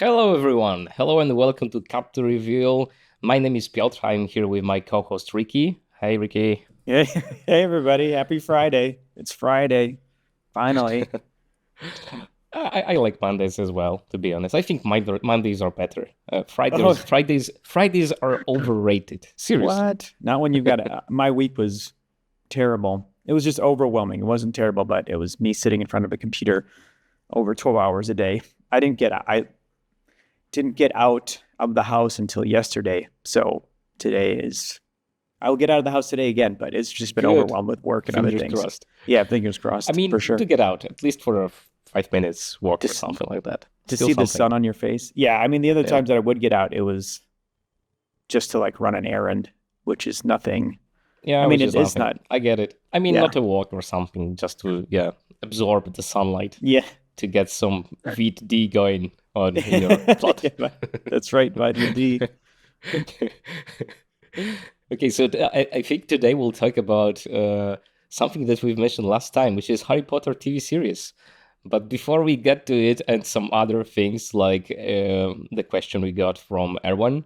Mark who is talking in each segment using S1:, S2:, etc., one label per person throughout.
S1: Hello, everyone. Hello, and welcome to Cap to Reveal. My name is Piotr. I'm here with my co-host Ricky. Hey, Ricky.
S2: Hey, hey everybody, happy Friday. It's Friday, finally.
S1: I like Mondays as well, to be honest. I think Mondays are better.
S2: Oh,
S1: Fridays are overrated. Seriously.
S2: what? Not when you've got my week was terrible. It was just overwhelming. It wasn't terrible, but it was me sitting in front of a computer over 12 hours a day. I didn't get out of the house until yesterday. So today is I'll get out of the house today again, but it's just been
S1: Good.
S2: overwhelmed with work and other
S1: Fingers
S2: things.
S1: crossed.
S2: Yeah, fingers
S1: I
S2: crossed,
S1: mean,
S2: for sure.
S1: to get out, at least for a 5 minutes walk or
S2: To,
S1: something like that.
S2: to
S1: Still
S2: see the
S1: something.
S2: sun on your face. Yeah, I mean, the other
S1: Yeah.
S2: times that I would get out, it was just to like run an errand, which is nothing.
S1: Yeah,
S2: I mean,
S1: which
S2: it
S1: is
S2: is
S1: nothing.
S2: not.
S1: I get it. I mean,
S2: Yeah.
S1: not a walk or something, just to, absorb the sunlight
S2: Yeah.
S1: to get some VD going on in your blood.
S2: Yeah, that's right, vitamin D.
S1: Okay, so I think today we'll talk about something that we've mentioned last time, which is Harry Potter TV series. But before we get to it and some other things like the question we got from Erwann,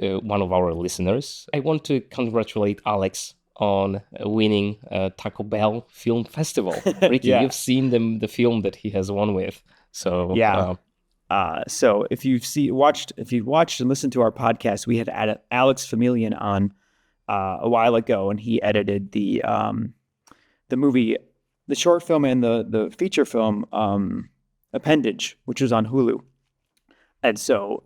S1: one of our listeners, I want to congratulate Alex on winning Taco Bell Film Festival. Ricky,
S2: Yeah.
S1: you've seen the film that he has won with. So
S2: Yeah. So if you've watched and listened to our podcast, we had Alex Familian on a while ago, and he edited the movie, the short film, and the feature film Appendage, which was on Hulu. And so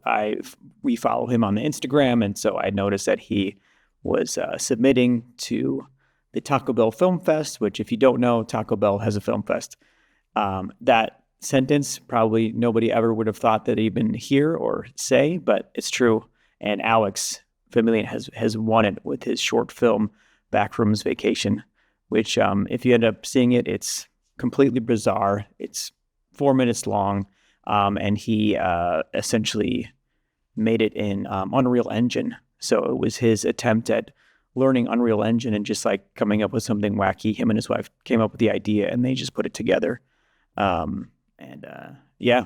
S2: we follow him on the Instagram, and so I noticed that he was submitting to the Taco Bell Film Fest, which, if you don't know, Taco Bell has a film fest. That sentence probably nobody ever would have thought that even hear or say, but it's true. And Alex Familian has won it with his short film Backrooms Vacation, which if you end up seeing it, it's completely bizarre. It's 4 minutes long, and he essentially made it in Unreal Engine. So it was his attempt at learning Unreal Engine and just like coming up with something wacky. Him and his wife came up with the idea, and they just put it together. Yeah.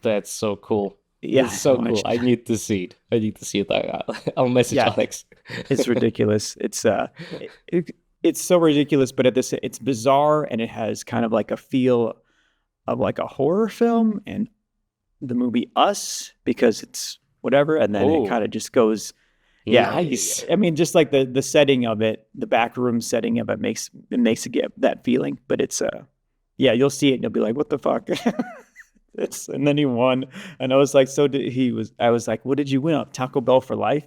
S1: That's so cool.
S2: Yeah.
S1: It's so cool. I need to see it. I'll message
S2: Yeah.
S1: Alex.
S2: It's ridiculous. It's so ridiculous, but it's bizarre, and it has kind of like a feel of like a horror film and the movie Us, because it's whatever, and then
S1: Oh.
S2: it kind of just goes. Yeah,
S1: Nice.
S2: I mean, just like the setting of it, the back room setting of it makes it get that feeling. But it's yeah, you'll see it and you'll be like, what the fuck? And then he won, and I was like, I was like, what did you win? Taco Bell for life?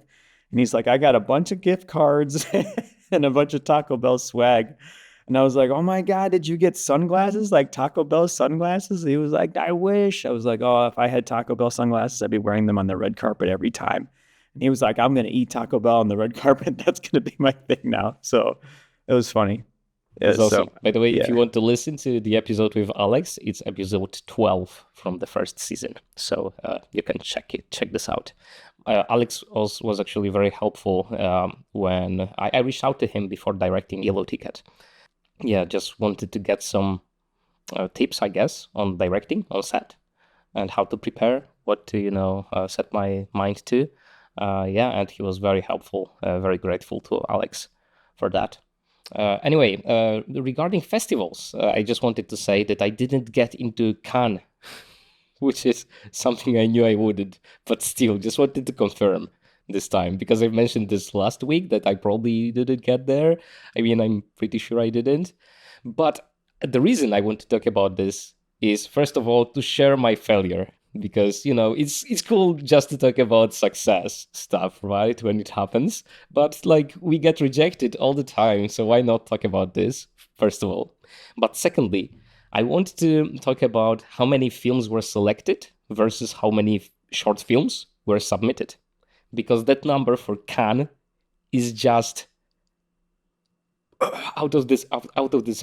S2: And he's like, I got a bunch of gift cards and a bunch of Taco Bell swag. And I was like, oh my God, did you get sunglasses? Like Taco Bell sunglasses? He was like, I wish. I was like, oh, if I had Taco Bell sunglasses, I'd be wearing them on the red carpet every time. And he was like, I'm going to eat Taco Bell on the red carpet. That's going to be my thing now. So it was funny.
S1: It's awesome.
S2: So,
S1: By the way,
S2: yeah.
S1: if you want to listen to the episode with Alex, it's episode 12 from the first season. So you can check this out. Alex was actually very helpful when I reached out to him before directing Yellow Ticket. Yeah, just wanted to get some tips, I guess, on directing on set and how to prepare, what to, set my mind to. And he was very helpful, very grateful to Alex for that. Anyway, regarding festivals, I just wanted to say that I didn't get into Cannes, which is something I knew I wouldn't, but still, just wanted to confirm this time, because I mentioned this last week that I probably didn't get there. I mean, I'm pretty sure I didn't. But the reason I want to talk about this is, first of all, to share my failure, because it's cool just to talk about success stuff, right, when it happens, but like we get rejected all the time, so why not talk about this, first of all? But secondly, I want to talk about how many films were selected versus how many short films were submitted, because that number for Cannes is just out of this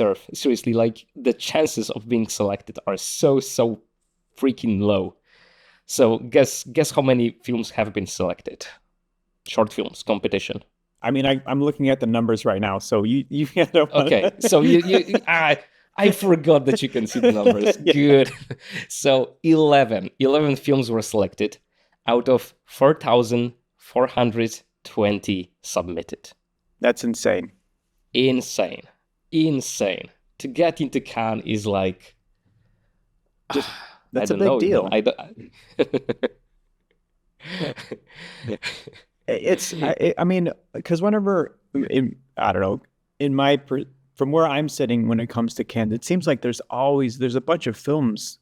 S1: earth. Seriously, like the chances of being selected are so freaking low. So guess how many films have been selected? Short films competition.
S2: I mean, I'm looking at the numbers right now. So you
S1: Okay, so I forgot that you can see the numbers.
S2: Yeah.
S1: Good. So 11 films were selected. out of 4,420 submitted.
S2: That's insane.
S1: Insane. To get into Cannes is like...
S2: That's a big deal.
S1: I don't...
S2: I mean, because whenever, I don't know, from where I'm sitting when it comes to Cannes, it seems like there's a bunch of films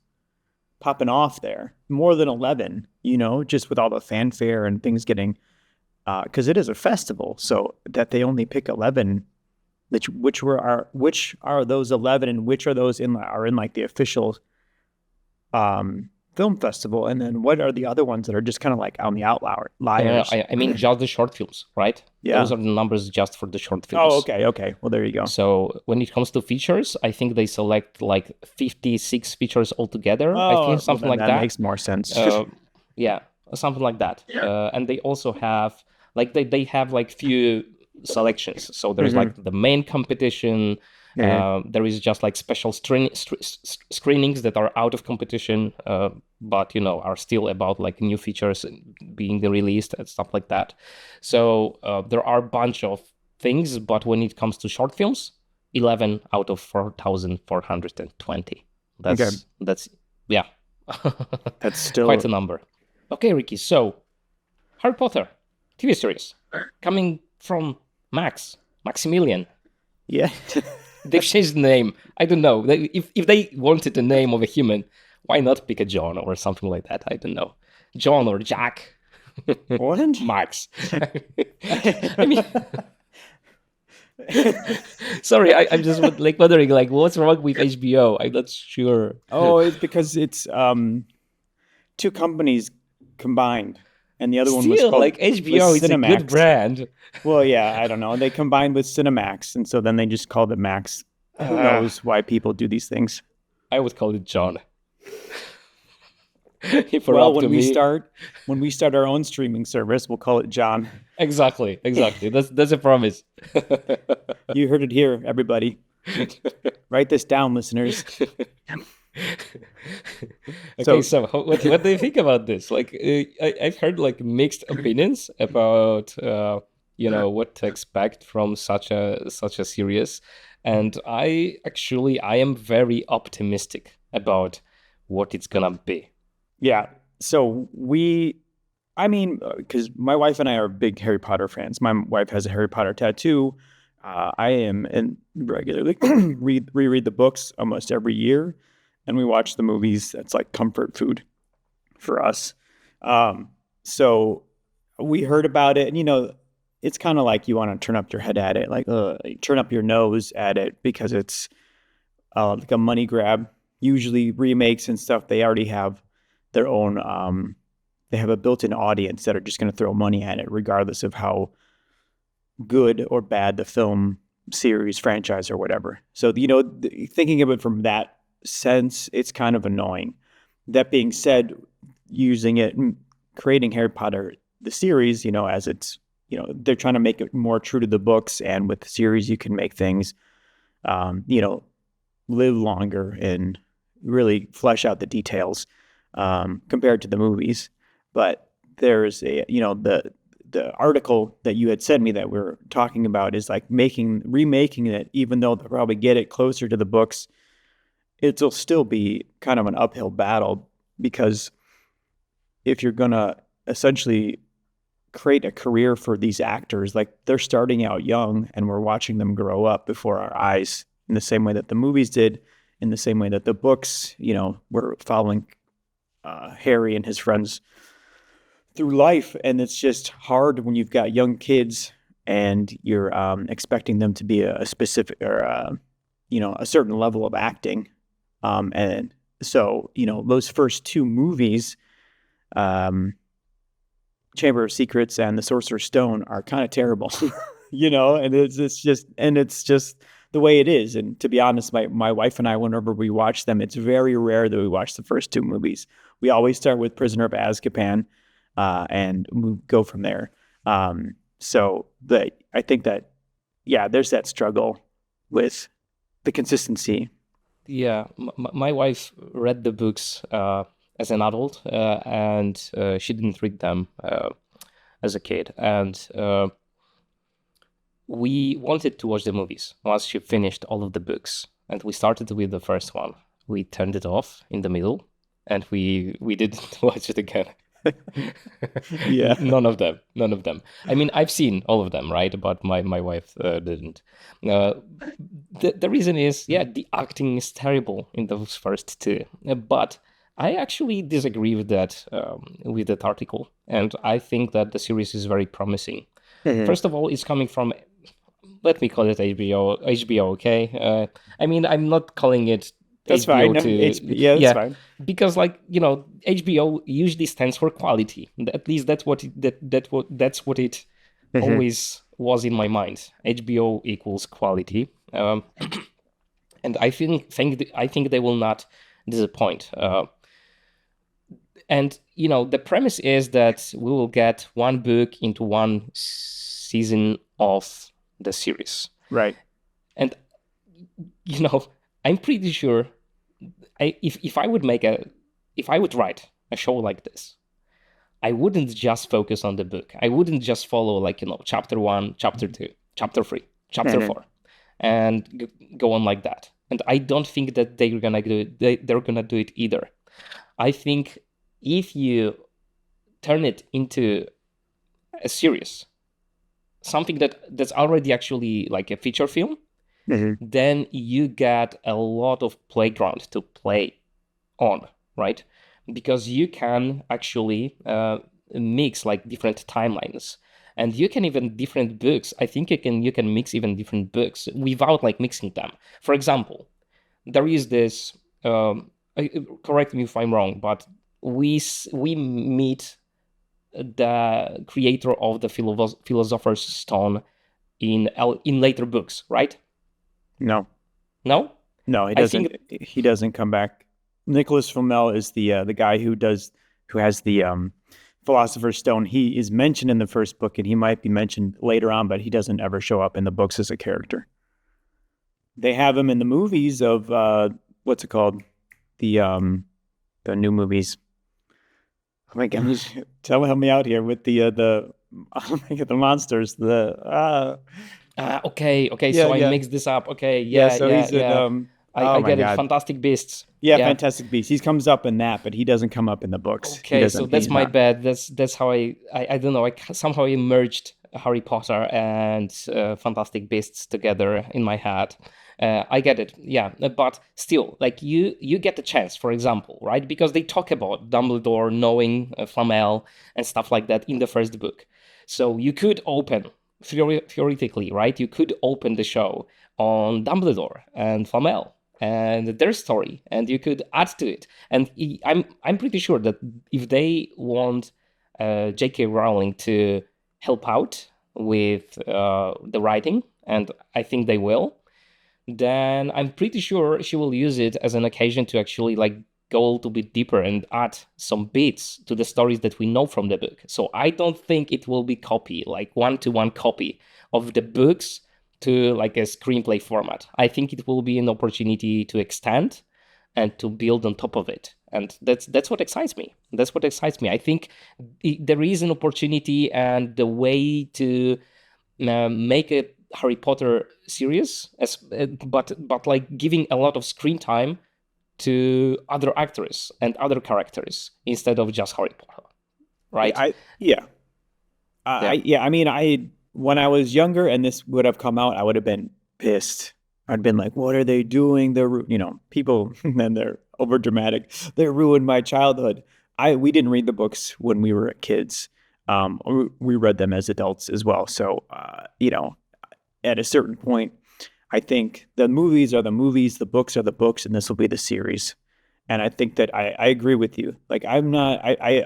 S2: popping off there, more than 11, just with all the fanfare and things getting, because it is a festival, so that they only pick 11, which are those 11, and which are those are in like the official film festival, and then what are the other ones that are just kind of like on the outliers?
S1: I mean, just the short films, right?
S2: Yeah.
S1: Those are the numbers just for the short films.
S2: Oh, okay. Well, there you go.
S1: So when it comes to features, I think they select like 56 features altogether. I think something like that.
S2: That makes more sense.
S1: Yeah, something like that. And they also have they have like few selections. So there's like the main competition. There is just like special screenings that are out of competition, but are still about like new features being released and stuff like that. So there are a bunch of things, but when it comes to short films, 11 out of 4,420. That's yeah.
S2: That's still
S1: quite a number. Okay, Ricky. So Harry Potter TV series coming from Maximilian.
S2: Yeah.
S1: They've changed the name. I don't know. If they wanted the name of a human, why not pick a John or something like that? I don't know. John or Jack.
S2: What?
S1: Max. I mean, sorry, I'm just like wondering, like, what's wrong with HBO? I'm not sure.
S2: Oh, it's because it's two companies combined. And the other one was called
S1: like HBO is
S2: Cinemax.
S1: A good brand.
S2: Well, yeah, I don't know. They combined with Cinemax, and so then they just called it Max. Who knows why people do these things?
S1: I would call it John.
S2: When we start our own streaming service, we'll call it John.
S1: Exactly. That's a promise.
S2: You heard it here, everybody. Write this down, listeners.
S1: Okay, so what do you think about this? Like, I've heard like mixed opinions about what to expect from such a series, and I am very optimistic about what it's gonna be.
S2: Yeah. So because my wife and I are big Harry Potter fans. My wife has a Harry Potter tattoo. I am and regularly reread the books almost every year. And we watch the movies. That's like comfort food for us. So we heard about it, and it's kind of like you want to turn up your head at it, like turn up your nose at it, because it's like a money grab. Usually remakes and stuff, they already have their own. They have a built-in audience that are just going to throw money at it, regardless of how good or bad the film, series, franchise, or whatever. So thinking of it from that sense, it's kind of annoying. That being said, creating Harry Potter the series, as it's they're trying to make it more true to the books, and with the series you can make things live longer and really flesh out the details compared to the movies. But there's the article that you had sent me that we're talking about is like remaking it, even though they'll probably get it closer to the books. It'll still be kind of an uphill battle, because if you're going to essentially create a career for these actors, like they're starting out young and we're watching them grow up before our eyes, in the same way that the movies did, in the same way that the books, we're following Harry and his friends through life. And it's just hard when you've got young kids and you're expecting them to be a specific or a certain level of acting. And so, those first two movies, Chamber of Secrets and The Sorcerer's Stone, are kind of terrible, and it's just the way it is. And to be honest, my wife and I, whenever we watch them, it's very rare that we watch the first two movies. We always start with Prisoner of Azkaban, and we go from there. So I think that, there's that struggle with the consistency.
S1: Yeah, my wife read the books as an adult, and she didn't read them as a kid. And we wanted to watch the movies once she finished all of the books. And we started with the first one. We turned it off in the middle, and we didn't watch it again.
S2: Yeah.
S1: None of them. I mean, I've seen all of them, right? But my wife didn't. The reason is, yeah, the acting is terrible in those first two. But I actually disagree with that article, and I think that the series is very promising. First of all, it's coming from, let me call it HBO. HBO, okay? I mean, I'm not calling it
S2: That's
S1: HBO
S2: fine. Yeah, that's fine.
S1: because, like, HBO usually stands for quality. At least that's what it always was in my mind. HBO equals quality, and I think they will not disappoint. And the premise is that we will get one book into one season of the series,
S2: Right.
S1: and I'm pretty sure if I would write a show like this, I wouldn't just focus on the book. I wouldn't just follow, like, chapter 1, chapter 2, chapter 3, chapter 4, and go on like that. And I don't think that they're gonna do it either. I think if you turn it into a series, something that's already actually like a feature film, then you get a lot of playground to play on, right? Because you can actually mix like different timelines, and you can even different books. I think you can mix even different books without like mixing them. For example, there is this. Correct me if I'm wrong, but we meet the creator of the Philosopher's Stone in later books, right?
S2: No,
S1: No,
S2: he doesn't. He doesn't come back. Nicholas Flamel is the guy who has the Philosopher's Stone. He is mentioned in the first book, and he might be mentioned later on, but he doesn't ever show up in the books as a character. They have him in the movies of what's it called? The new movies. Oh my gosh! Help me out here with the oh my God, the monsters.
S1: Okay.
S2: Yeah,
S1: So I
S2: yeah.
S1: mixed this up. Okay, yeah.
S2: He's in
S1: I
S2: my
S1: get
S2: God.
S1: it. Fantastic Beasts.
S2: Yeah, Fantastic Beasts. He comes up in that, but he doesn't come up in the books.
S1: Okay, so that's my bad. That's how I don't know. I somehow merged Harry Potter and Fantastic Beasts together in my head. I get it, yeah, but still, like you get the chance, for example, right? Because they talk about Dumbledore knowing Flamel and stuff like that in the first book. So you could open, theoretically, right? You could open the show on Dumbledore and Flamel and their story, and you could add to it. And I'm pretty sure that if they want J.K. Rowling to help out with the writing, and I think they will, then I'm pretty sure she will use it as an occasion to actually like go a little bit deeper and add some bits to the stories that we know from the book. So I don't think it will be like one-to-one copy of the books to like a screenplay format. I think it will be an opportunity to extend and to build on top of it. And that's what excites me. I think there is an opportunity and the way to make a Harry Potter series, but like giving a lot of screen time to other actors and other characters instead of just Harry Potter, right?
S2: I mean, when I was younger and this would have come out, I would have been pissed. I'd been like, "What are they doing? They're people, and they're over dramatic. They ruined my childhood." We didn't read the books when we were kids. We read them as adults as well. So at a certain point, I think the movies are the movies, the books are the books, and this will be the series. And I think that I agree with you. Like I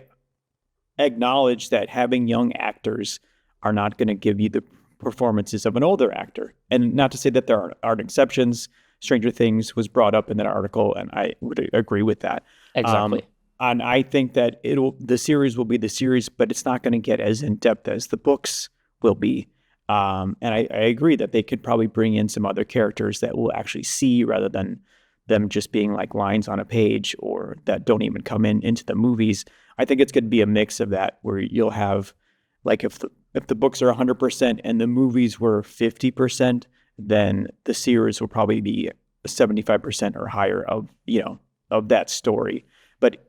S2: acknowledge that having young actors are not going to give you the performances of an older actor. And not to say that there aren't exceptions. Stranger Things was brought up in that article, and I would agree with that.
S1: Exactly.
S2: And I think that the series will be the series, but it's not going to get as in depth as the books will be. And I agree that they could probably bring in some other characters that we'll actually see rather than them just being like lines on a page or that don't even come into the movies. I think it's going to be a mix of that where you'll have like if the books are 100% and the movies were 50%, then the series will probably be 75% or higher of, of that story. But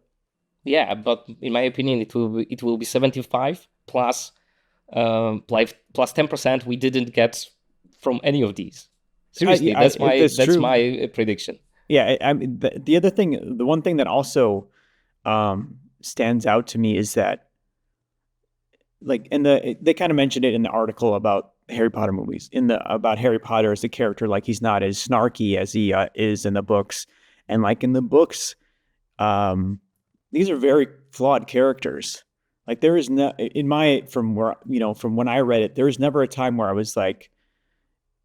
S1: yeah, but in my opinion, it will be 75 plus 10% we didn't get from any of these. Seriously, that's
S2: true.
S1: my prediction.
S2: Yeah, I mean, the other thing, the one thing that also stands out to me is that, like, they kind of mentioned it in the article about Harry Potter movies, about Harry Potter as a character, like he's not as snarky as he is in the books, and like in the books, these are very flawed characters. Like there is no, from when I read it, there was never a time where I was like,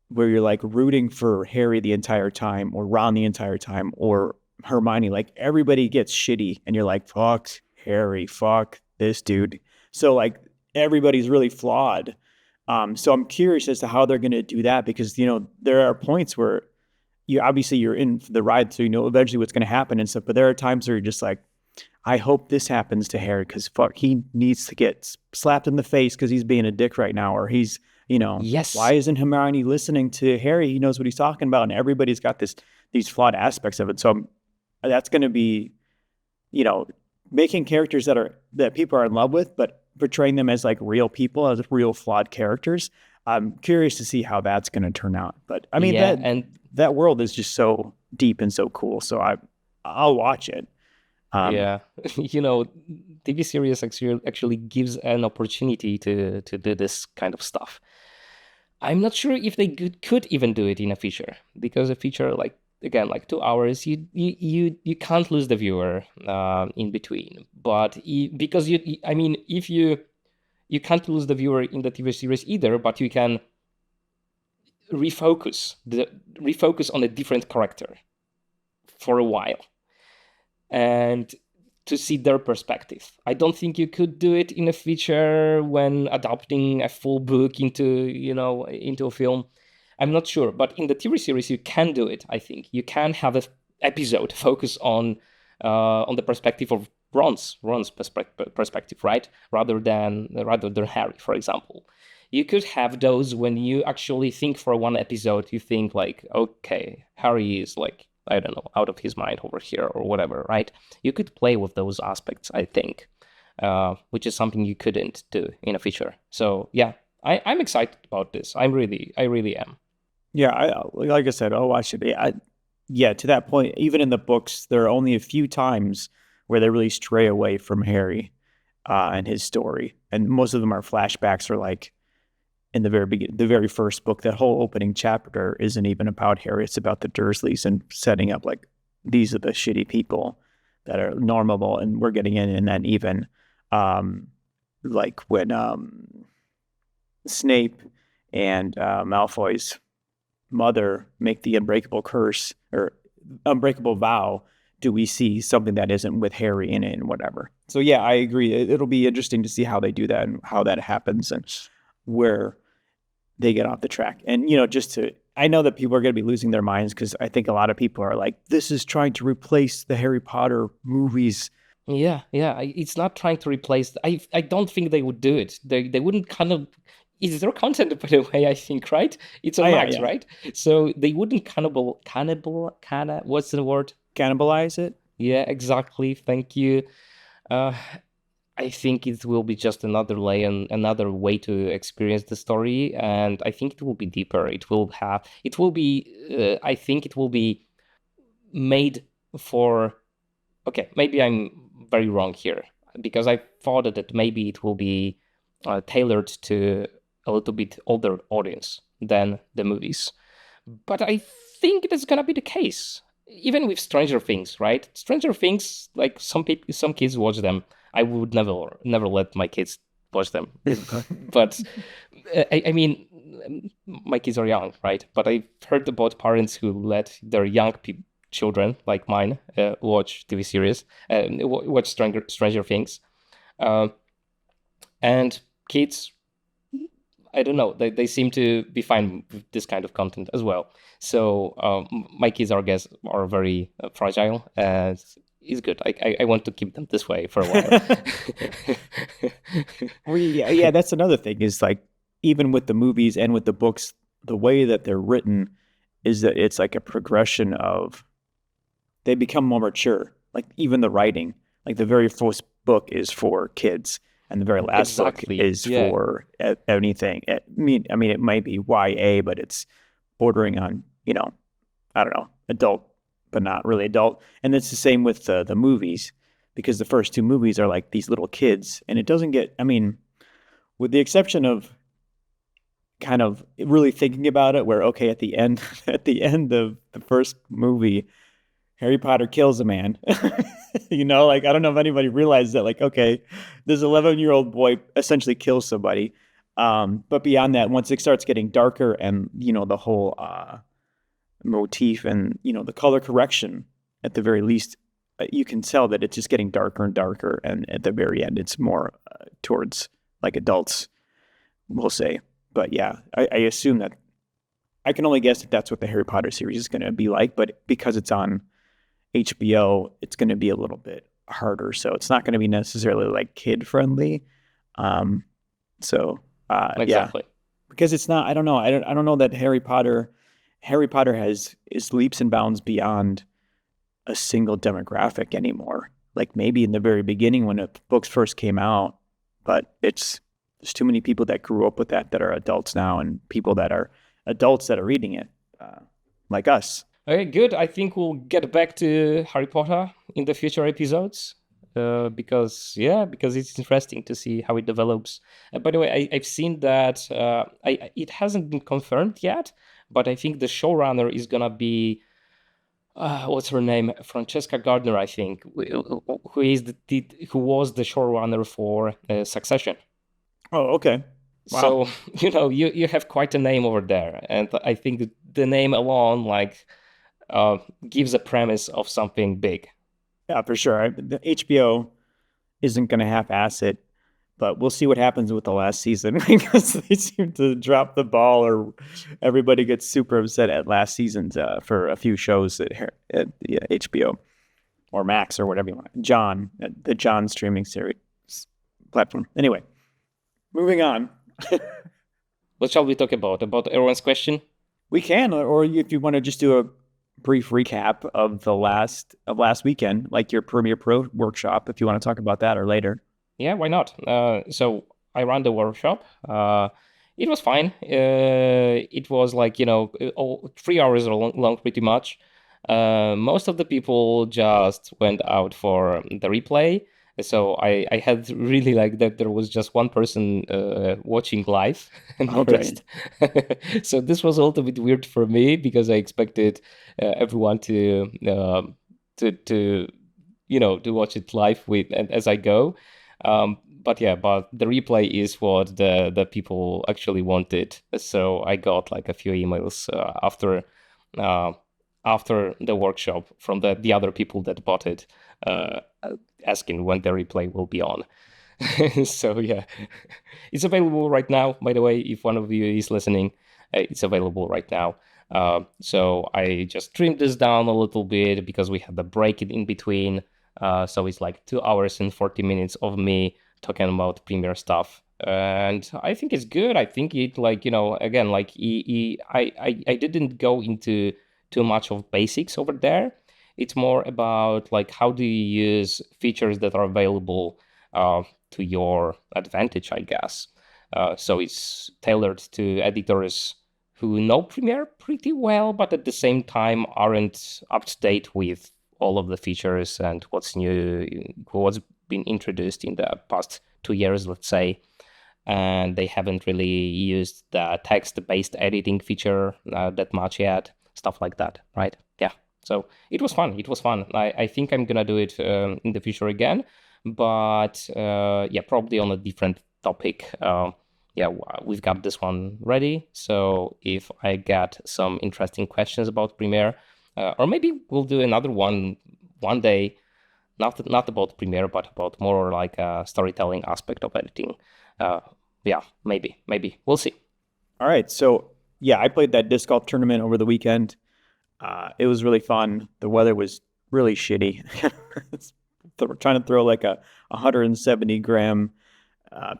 S2: where you're like rooting for Harry the entire time or Ron the entire time or Hermione. Like everybody gets shitty and you're like, fuck Harry, fuck this dude. So like everybody's really flawed. So I'm curious as to how they're going to do that because, there are points where you're in the ride, so you know eventually what's going to happen and stuff. But there are times where you're just like, I hope this happens to Harry because fuck, he needs to get slapped in the face because he's being a dick right now, or he's,
S1: Yes.
S2: why isn't Hermione listening to Harry? He knows what he's talking about, and everybody's got these flawed aspects of it. So that's going to be, making characters that people are in love with, but portraying them as like real people, as real flawed characters. I'm curious to see how that's going to turn out. But I mean, that world is just so deep and so cool. So I'll watch it.
S1: Yeah, TV series actually gives an opportunity to do this kind of stuff. I'm not sure if they could even do it in a feature, because a feature, like, again, like 2 hours, you can't lose the viewer in between. But because if you can't lose the viewer in the TV series either, but you can refocus on a different character for a while and to see their perspective. I don't think you could do it in a feature when adapting a full book into a film. I'm not sure, but in the TV series you can do it. I think you can have an episode focus on the perspective of Ron's perspective, right? Rather than Harry, for example. You could have those when you actually think for one episode, you think like, okay, Harry is like, I don't know, out of his mind over here or whatever, right? You could play with those aspects, I think, which is something you couldn't do in a feature. So yeah, I'm excited about this. I really am.
S2: Yeah, like I said, I'll watch it. To that point, even in the books, there are only a few times where they really stray away from Harry and his story, and most of them are flashbacks or like in the very first book. That whole opening chapter isn't even about Harry. It's about the Dursleys and setting up like these are the shitty people that are normable, and we're getting in. And then even like when Snape and Malfoy's mother make the unbreakable curse or unbreakable vow, do we see something that isn't with Harry in it and whatever? So yeah, I agree. It'll be interesting to see how they do that and how that happens and where they get off the track. And, I know that people are going to be losing their minds because I think a lot of people are like, this is trying to replace the Harry Potter movies.
S1: Yeah. It's not trying to replace. I don't think they would do it. They wouldn't kind of. It's their content, by the way, I think, right? It's a Max, right? So they wouldn't what's the word?
S2: Cannibalize it?
S1: Yeah, exactly. Thank you. I think it will be just another way to experience the story, and I think it will be deeper. I think it will be made for. Okay, maybe I'm very wrong here because I thought that maybe it will be tailored to a little bit older audience than the movies. But I think that's gonna be the case. Even with Stranger Things, right? Stranger Things, like some kids watch them. I would never let my kids watch them. But I mean, my kids are young, right? But I've heard about parents who let their young children, like mine, watch TV series, watch Stranger Things, and kids. I don't know. They seem to be fine with this kind of content as well. So my kids, I guess, are very fragile. It's good. I want to keep them this way for a while.
S2: Yeah, that's another thing is like even with the movies and with the books, the way that they're written is that it's like a progression of they become more mature. Like even the writing, like the very first book is for kids, and the very last book
S1: Exactly.
S2: is
S1: Yeah.
S2: for anything. I mean, it might be YA, but it's bordering on, I don't know, adult, but not really adult. And it's the same with the movies, because the first two movies are like these little kids, and it doesn't get. I mean, with the exception of kind of really thinking about it, where okay, at the end, at the end of the first movie, Harry Potter kills a man. Like I don't know if anybody realized that. Like, okay, this 11-year-old boy essentially kills somebody. But beyond that, once it starts getting darker, and the whole motif, and the color correction, at the very least, you can tell that it's just getting darker and darker. And at the very end, it's more towards like adults, we'll say. But yeah, I assume that I can only guess that that's what the Harry Potter series is going to be like. But because it's on HBO, it's going to be a little bit harder, so it's not going to be necessarily like kid friendly.
S1: Exactly.
S2: Yeah, because it's not. I don't know. I don't know that Harry Potter is leaps and bounds beyond a single demographic anymore. Like maybe in the very beginning when the books first came out, but there's too many people that grew up with that are adults now, and people that are adults that are reading it, like us.
S1: Okay, good. I think we'll get back to Harry Potter in the future episodes. Because it's interesting to see how it develops. By the way, I've seen that it hasn't been confirmed yet, but I think the showrunner is gonna be what's her name, Francesca Gardner, I think, who was the showrunner for Succession.
S2: Oh, okay. Wow.
S1: So you have quite a name over there, and I think the name alone gives a premise of something big.
S2: Yeah, for sure. The HBO isn't going to half-ass it, but we'll see what happens with the last season because they seem to drop the ball, or everybody gets super upset at last season's for a few shows at the HBO or Max or whatever you want. The John streaming series platform. Anyway, moving on.
S1: What shall we talk about? About Erwann's question?
S2: We can, or if you want to just do a brief recap of last weekend, like your Premiere Pro workshop, if you want to talk about that, or later.
S1: Yeah, why not? So I ran the workshop. It was fine. It was 3 hours long, pretty much. Most of the people just went out for the replay. So I had really that there was just one person watching live.
S2: Okay.
S1: So this was a little bit weird for me because I expected everyone to watch it live as I go. But the replay is what the people actually wanted. So I got a few emails after the workshop from the other people that bought it, asking when the replay will be on. So yeah, it's available right now. By the way, if one of you is listening, it's available right now. So I just trimmed this down a little bit because we had the break in between. So it's 2 hours and 40 minutes of me talking about Premiere stuff. And I think it's good. I think it again, I didn't go into too much of basics over there. It's more about how do you use features that are available to your advantage, I guess. So it's tailored to editors who know Premiere pretty well, but at the same time aren't up to date with all of the features and what's new, what's been introduced in the past 2 years, let's say. And they haven't really used the text-based editing feature that much yet, stuff like that, right? Yeah. So it was fun. I think I'm gonna do it in the future again, but probably on a different topic. We've got this one ready. So if I get some interesting questions about Premiere, or maybe we'll do another one day, not about Premiere, but about more a storytelling aspect of editing. Maybe we'll see.
S2: All right. So yeah, I played that disc golf tournament over the weekend. It was really fun. The weather was really shitty. We're trying to throw like a 170-gram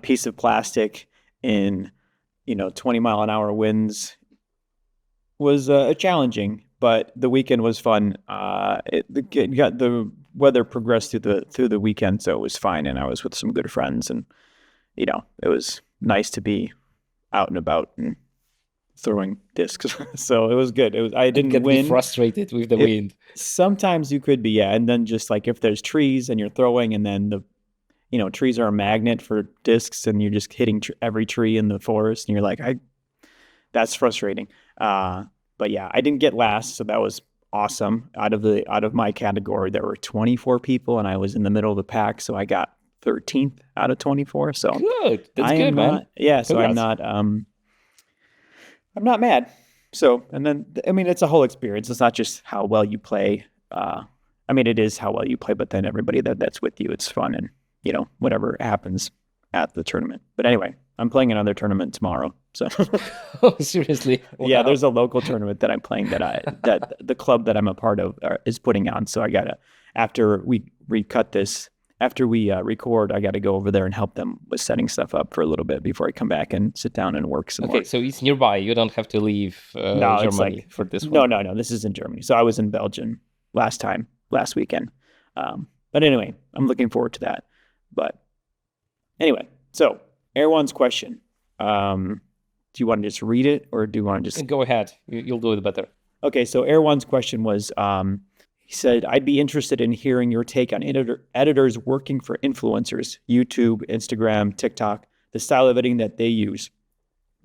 S2: piece of plastic in 20-mile-an-hour winds was challenging, but the weekend was fun. It got the weather progressed through the weekend, so it was fine, and I was with some good friends, and it was nice to be out and about and throwing discs. So it was good. I
S1: And
S2: didn't
S1: get me
S2: win.
S1: frustrated with the
S2: It
S1: wind.
S2: sometimes you could be, yeah, and then just like if there's trees and you're throwing, and then the trees are a magnet for discs, and you're just hitting every tree in the forest, and you're like, that's frustrating. Uh, but yeah, I didn't get last, so that was awesome. Out of my category, there were 24 people, and I was in the middle of the pack, so I got 13th out of 24. So
S1: Good. That's
S2: I am
S1: good, man.
S2: not, yeah. So
S1: Congrats.
S2: I'm not mad. So, and then I mean, it's a whole experience. It's not just how well you play. I mean, it is how well you play, but then everybody that's with you, it's fun, and whatever happens at the tournament. But anyway, I'm playing another tournament tomorrow. So
S1: Oh, seriously?
S2: yeah,
S1: Wow.
S2: there's a local tournament that I'm playing that the club that I'm a part of is putting on. So I gotta after we recut this. After we record, I got to go over there and help them with setting stuff up for a little bit before I come back and sit down and work some
S1: Okay,
S2: more.
S1: so it's nearby. You don't have to leave
S2: No, it's
S1: Germany
S2: like
S1: for this
S2: no,
S1: one.
S2: no, no. This is in Germany. So I was in Belgium last weekend. But anyway, I'm looking forward to that. But anyway, so Erwann's question. Do you want to just read it, or do you want to just?
S1: Go ahead. You'll do it better.
S2: Okay, so Erwan's question was, he said, I'd be interested in hearing your take on editors working for influencers, YouTube, Instagram, TikTok, the style of editing that they use.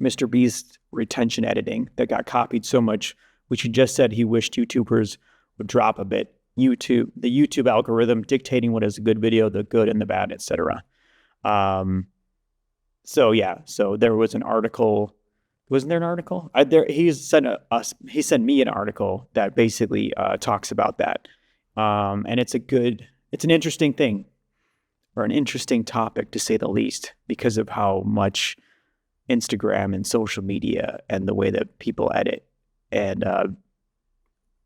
S2: Mr. Beast's retention editing that got copied so much, which he just said he wished YouTubers would drop a bit. The YouTube algorithm dictating what is a good video, the good and the bad, etc. So yeah, so there was an article. Wasn't there an article? He sent me an article that basically talks about that, and it's an interesting thing, or an interesting topic to say the least, because of how much Instagram and social media and the way that people edit and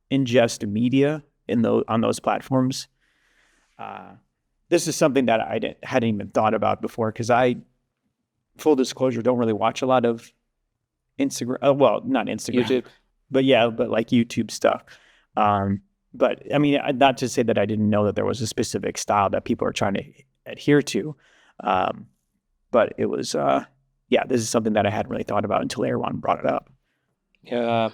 S2: ingest media on those platforms. This is something that I hadn't even thought about before, because full disclosure, don't really watch a lot of Instagram. Well, not Instagram,
S1: YouTube.
S2: but like YouTube stuff. But I mean, not to say that I didn't know that there was a specific style that people are trying to adhere to. But it was, this is something that I hadn't really thought about until Erwann brought it up.
S1: Yeah.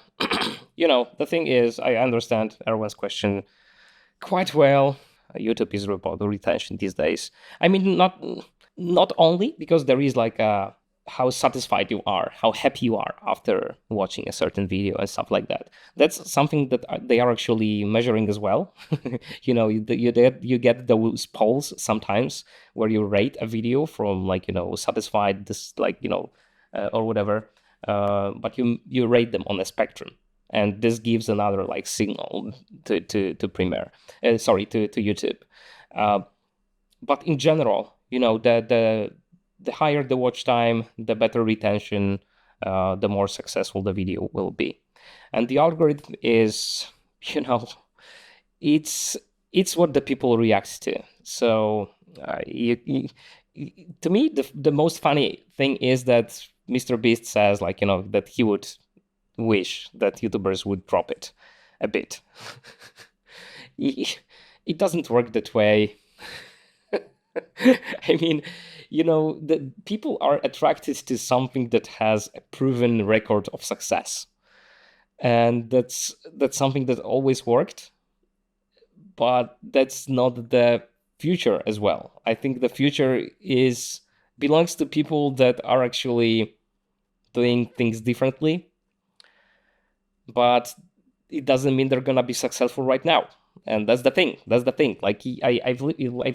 S1: The thing is, I understand everyone's question quite well. YouTube is about the retention these days. I mean, not only because there is like how satisfied you are, how happy you are after watching a certain video and stuff like that. That's something that they are actually measuring as well. You get those polls sometimes where you rate a video from satisfied, this or whatever, but you rate them on a spectrum. And this gives another signal to Premiere, to YouTube. But in general, the higher the watch time, the better retention, the more successful the video will be. And the algorithm is, it's what the people react to. So to me, the most funny thing is that Mr. Beast says that he would wish that YouTubers would drop it a bit. It doesn't work that way. I mean, the people are attracted to something that has a proven record of success, and that's something that always worked. But that's not the future as well. I think the future belongs to people that are actually doing things differently, but it doesn't mean they're gonna be successful right now. And that's the thing. Like I've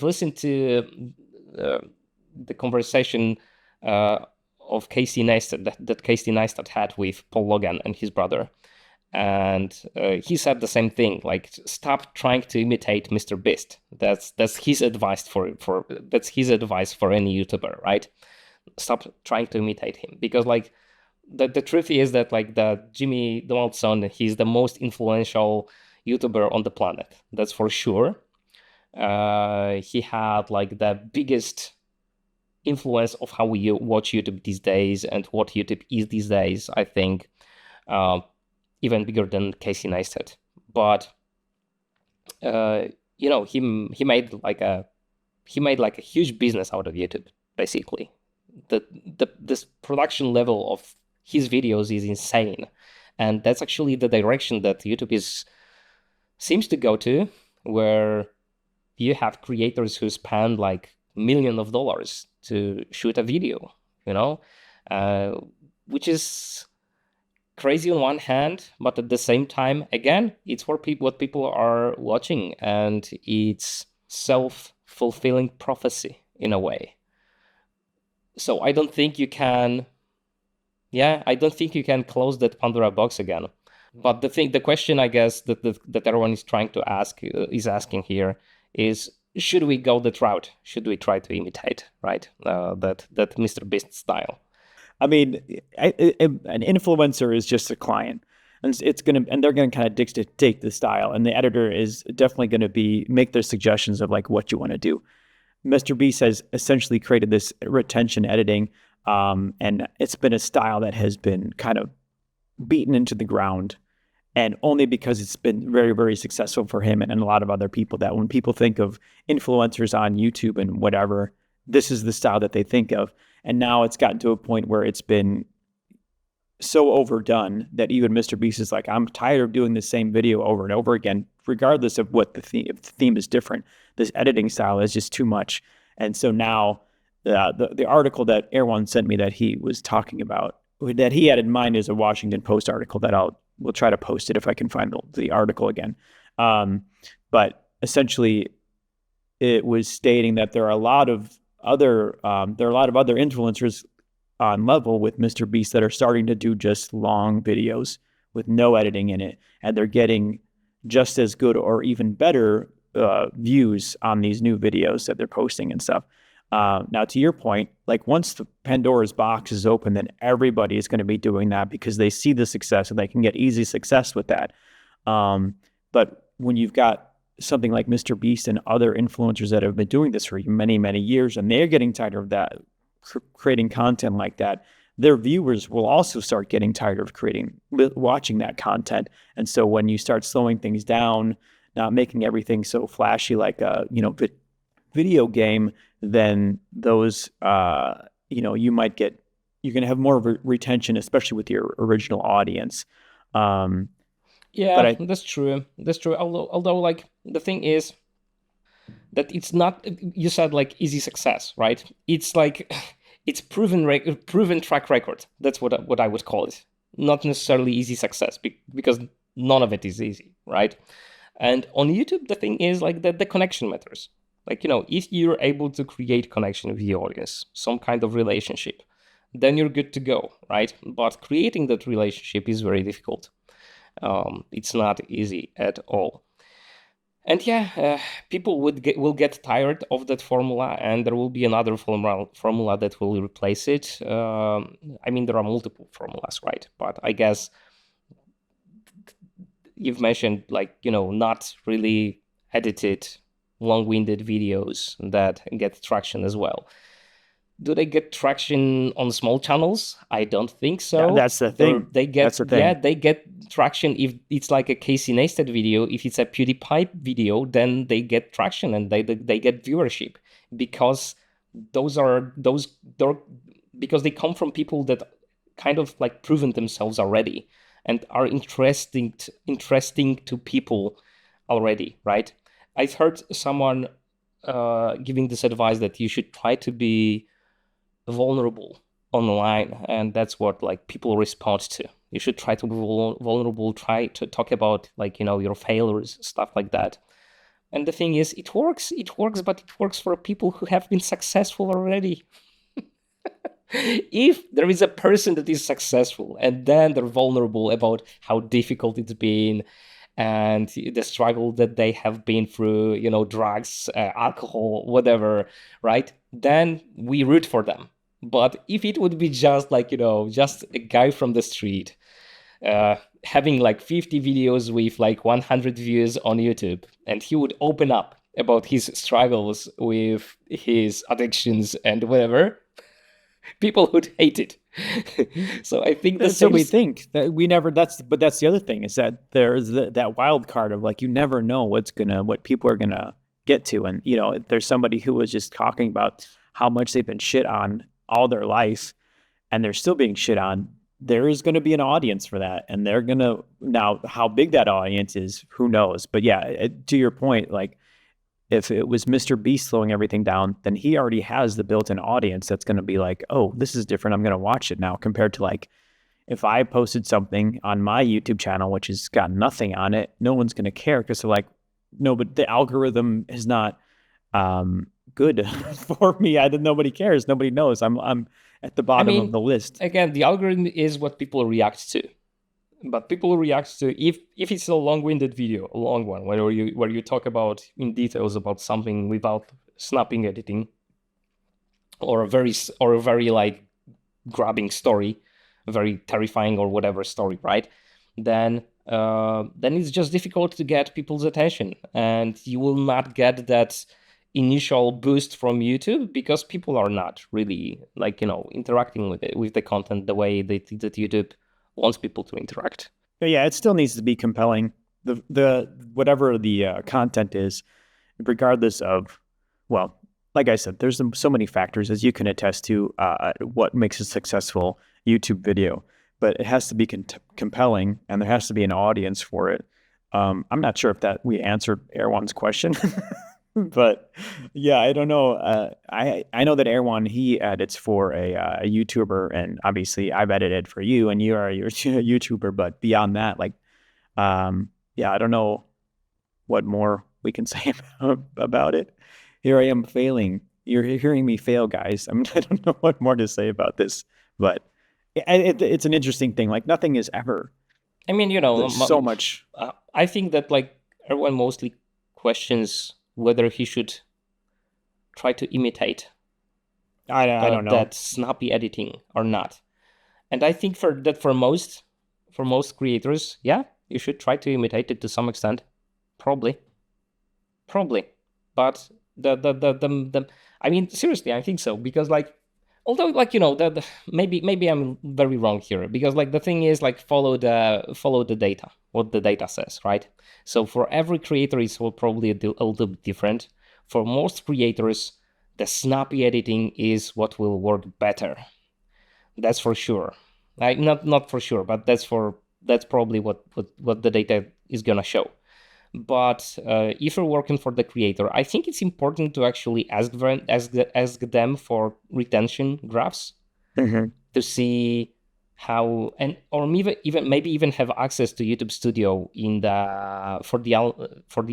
S1: listened to the conversation of Casey Neistat that Casey Neistat had with Paul Logan and his brother, and he said the same thing. Like, stop trying to imitate Mr. Beast. That's his advice that's his advice for any YouTuber, right? Stop trying to imitate him, because the truth is that like the Jimmy Donaldson, he's the most influential YouTuber on the planet. That's for sure. He had like the biggest influence of how we watch YouTube these days and what YouTube is these days, I think, even bigger than Casey Neistat. But he made like a huge business out of YouTube, basically. This production level of his videos is insane, and that's actually the direction that YouTube seems to go to, where you have creators who spend like millions of dollars to shoot a video, which is crazy on one hand, but at the same time, again, it's what people are watching, and it's self-fulfilling prophecy in a way. So I don't think you can close that Pandora box again. But the question, I guess, that everyone is trying to asking here is, should we go that route? Should we try to imitate, right? That Mr. Beast style?
S2: I mean, an influencer is just a client, and they're gonna kind of dictate the style, and the editor is definitely going to make their suggestions of like what you want to do. Mr. Beast has essentially created this retention editing, and it's been a style that has been kind of beaten into the ground, and only because it's been very, very successful for him and a lot of other people, that when people think of influencers on YouTube and whatever, this is the style that they think of. And now it's gotten to a point where it's been so overdone that even Mr. Beast is like, I'm tired of doing the same video over and over again, regardless of what the theme. If the theme is different, this editing style is just too much. And so now the article that Erwann sent me that he was talking about, that he had in mind, is a Washington Post article that we'll try to post it if I can find the article again. But essentially, it was stating that there are a lot of other influencers on level with Mr. Beast that are starting to do just long videos with no editing in it, and they're getting just as good or even better views on these new videos that they're posting and stuff. Now, to your point, like once the Pandora's box is open, then everybody is going to be doing that because they see the success and they can get easy success with that. But when you've got something like Mr. Beast and other influencers that have been doing this for many, many years, and they're getting tired of that, creating content like that, their viewers will also start getting tired of watching that content. And so when you start slowing things down, not making everything so flashy like a video game, then those you're going to have more of a retention, especially with your original audience.
S1: That's true. Although like the thing is that it's not, you said like easy success, right? It's like it's proven track record. That's what I would call it. Not necessarily easy success because none of it is easy, right? And on YouTube, the thing is like that the connection matters. Like, if you're able to create connection with the audience, some kind of relationship, then you're good to go, right? But creating that relationship is very difficult. It's not easy at all. And people will get tired of that formula, and there will be another formula that will replace it. There are multiple formulas, right? But I guess you've mentioned like, not really edited, long-winded videos that get traction as well. Do they get traction on small channels? I don't think so.
S2: Yeah, that's the thing.
S1: They get traction if it's like a Casey Neistat video. If it's a PewDiePie video, then they get traction and they get viewership because because they come from people that kind of like proven themselves already and are interesting to people already, right? I've heard someone giving this advice that you should try to be vulnerable online, and that's what like people respond to. You should try to be vulnerable, try to talk about like, your failures, stuff like that. And the thing is, it works, but it works for people who have been successful already. If there is a person that is successful and then they're vulnerable about how difficult it's been and the struggle that they have been through, drugs, alcohol, whatever, right? Then we root for them. But if it would be just like, just a guy from the street having like 50 videos with like 100 views on YouTube, and he would open up about his struggles with his addictions and whatever, people would hate it. So I think the
S2: That's what
S1: same.
S2: we think that we never. But that's the other thing is that there's that wild card of like you never know what people are gonna get to, and if there's somebody who was just talking about how much they've been shit on all their life, and they're still being shit on. There is going to be an audience for that, and they're gonna now how big that audience is, who knows? But yeah, to your point, like if it was Mr. Beast slowing everything down, then he already has the built-in audience that's going to be like, oh, this is different. I'm going to watch it now compared to like if I posted something on my YouTube channel, which has got nothing on it, no one's going to care because they're like, no, but the algorithm is not good for me. Nobody cares. Nobody knows. I'm at the bottom of the list.
S1: Again, the algorithm is what people react to. But people react to if it's a long-winded video, a long one, where you talk about in details about something without snapping editing, or a very like grabbing story, a very terrifying or whatever story, right? Then it's just difficult to get people's attention, and you will not get that initial boost from YouTube because people are not really like interacting with the content the way that YouTube wants people to interact.
S2: But yeah, it still needs to be compelling. The whatever the content is, regardless of, well, like I said, there's so many factors as you can attest to what makes a successful YouTube video. But it has to be compelling, and there has to be an audience for it. I'm not sure if that we answered Erwann's question. But yeah, I don't know. I know that Erwann, he edits for a YouTuber, and obviously I've edited for you, and you are a YouTuber. But beyond that, like, yeah, I don't know what more we can say about it. Here I am failing. You're hearing me fail, guys. I don't know what more to say about this, but it's an interesting thing. Like nothing is ever. There's so much.
S1: I think that like Erwann mostly questions whether he should try to imitate
S2: I don't know
S1: that snappy editing or not. And I think for most creators, yeah, you should try to imitate it to some extent, probably. But the I mean, seriously, I think so, because like, although like maybe I'm very wrong here, because like the thing is like follow the data, what the data says, right? So for every creator it's probably a little bit different. For most creators, the snappy editing is what will work better. That's for sure. Like not for sure, but that's probably what the data is gonna show. But if you're working for the creator, I think it's important to actually ask them for retention graphs to see how, and or maybe even have access to YouTube Studio for the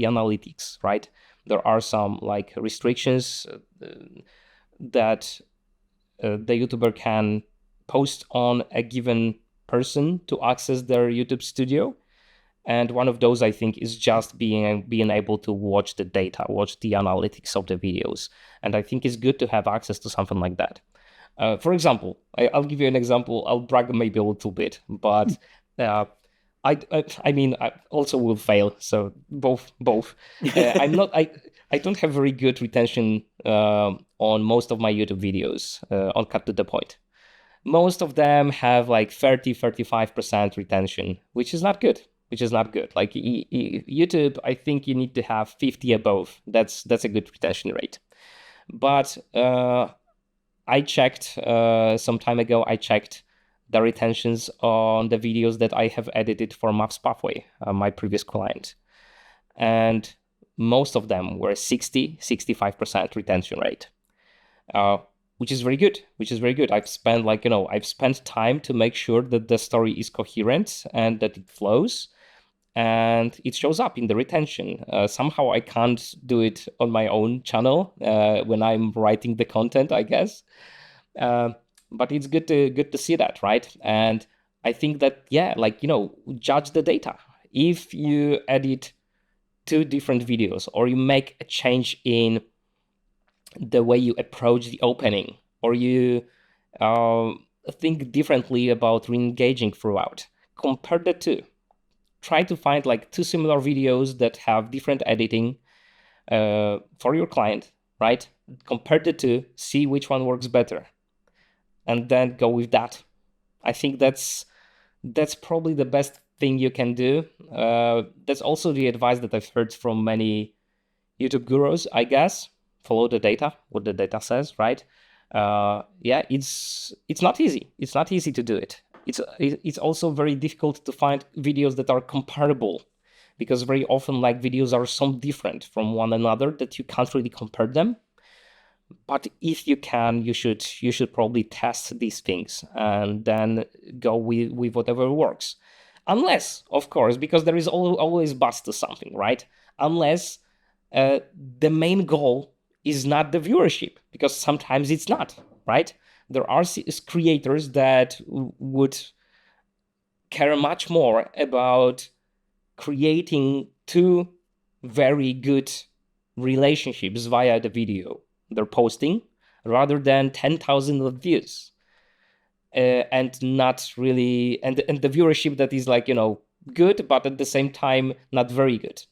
S1: analytics, right? There are some like restrictions that the YouTuber can post on a given person to access their YouTube Studio. And one of those, I think, is just being able to watch the data, watch the analytics of the videos. And I think it's good to have access to something like that. For example, I'll give you an example. I'll brag maybe a little bit, but I mean, I also will fail. So both. I don't have very good retention on most of my YouTube videos on Cut to the Point. Most of them have like 35% retention, which is not good. Like YouTube, I think you need to have 50 above. That's a good retention rate. But I checked some time ago. I checked the retentions on the videos that I have edited for Maps Pathway, my previous client, and most of them were 65% retention rate, which is very good. I've spent time to make sure that the story is coherent and that it flows, and it shows up in the retention. Somehow I can't do it on my own channel when I'm writing the content, I guess. But it's good to see that, right? And I think that, yeah, like, judge the data. If you edit 2 different videos, or you make a change in the way you approach the opening, or you think differently about re-engaging throughout. Compare the two. Try to find like two similar videos that have different editing for your client, right? Compare the two, see which one works better, and then go with that. I think that's probably the best thing you can do. That's also the advice that I've heard from many YouTube gurus, I guess. Follow the data, what the data says, right? Yeah, it's not easy. It's not easy to do it. It's also very difficult to find videos that are comparable, because very often like videos are so different from one another that you can't really compare them. But if you can, you should probably test these things and then go with whatever works. Unless, of course, because there is always but to something, right? Unless the main goal is not the viewership, because sometimes it's not, right? There are creators that would care much more about creating two very good relationships via the video they're posting rather than 10,000 views. And not really, and the viewership that is like, good, but at the same time not very good.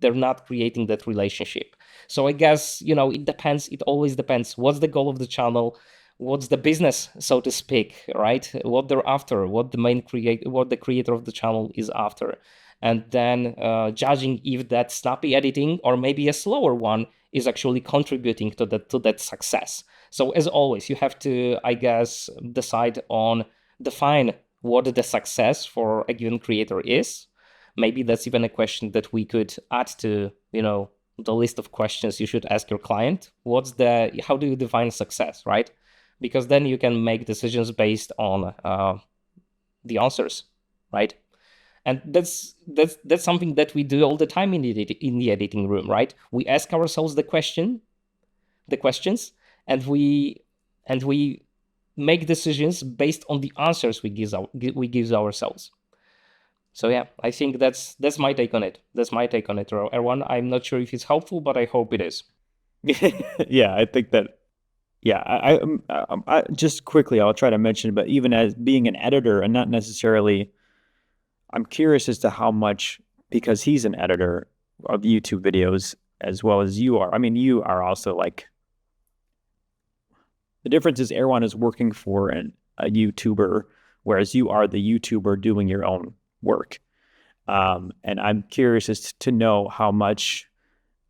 S1: They're not creating that relationship. So I guess, it depends. It always depends. What's the goal of the channel? What's the business, so to speak, right? What they're after, what the creator of the channel is after. And then judging if that snappy editing or maybe a slower one is actually contributing to that success. So as always, you have to, I guess, define what the success for a given creator is. Maybe that's even a question that we could add to, the list of questions you should ask your client. How do you define success, right? Because then you can make decisions based on the answers, right? And that's something that we do all the time in the editing room, right? We ask ourselves the questions, and we make decisions based on the answers we give ourselves. So yeah, I think that's my take on it. That's my take on it, Erwann. I'm not sure if it's helpful, but I hope it is.
S2: Yeah, I think that. Yeah, I just quickly, I'll try to mention, but even as being an editor and not necessarily, I'm curious as to how much, because he's an editor of YouTube videos as well as you are. I mean, you are also like, the difference is Erwann is working for a YouTuber, whereas you are the YouTuber doing your own work. And I'm curious as to know how much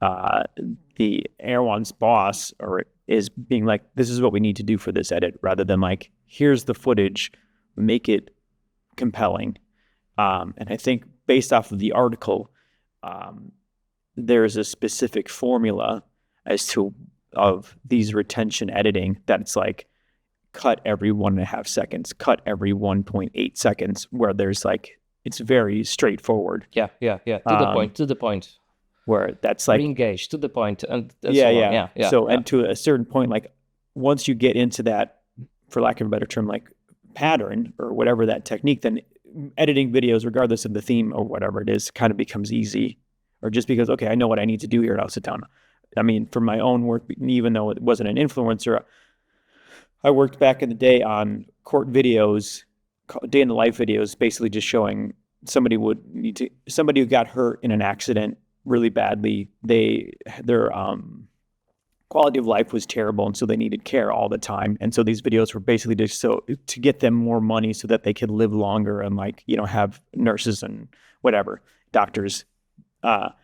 S2: the Erwann's boss is being like, this is what we need to do for this edit, rather than like, here's the footage, make it compelling. And I think based off of the article, there's a specific formula of these retention editing that's like cut every 1.5 seconds, cut every 1.8 seconds, where there's like, it's very straightforward.
S1: Yeah. To the point.
S2: Where that's like
S1: re-engage, to the point, and
S2: yeah. And to a certain point, like once you get into that, for lack of a better term, like pattern or whatever that technique, then editing videos, regardless of the theme or whatever it is, kind of becomes easy. Or just because, okay, I know what I need to do here, and I'll sit down. I mean, for my own work, even though it wasn't an influencer, I worked back in the day on court videos, day in the life videos, basically just showing somebody who got hurt in an accident really badly. Their quality of life was terrible, and so they needed care all the time. And so these videos were basically just so to get them more money so that they could live longer and have nurses and whatever, doctors. But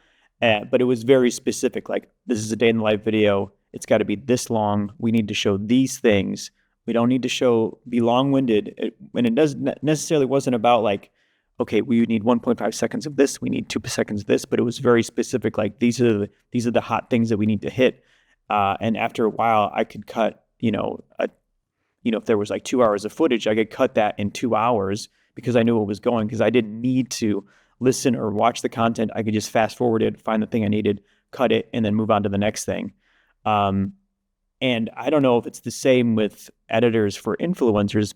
S2: it was very specific. Like, this is a day in the life video. It's got to be this long. We need to show these things. We don't need to be long-winded. And it doesn't necessarily wasn't about like, okay, we need 1.5 seconds of this. We need 2 seconds of this. But it was very specific. Like, these are the hot things that we need to hit. And after a while, I could cut, if there was like 2 hours of footage, I could cut that in 2 hours because I knew it was going, because I didn't need to listen or watch the content. I could just fast forward it, find the thing I needed, cut it, and then move on to the next thing. And I don't know if it's the same with editors for influencers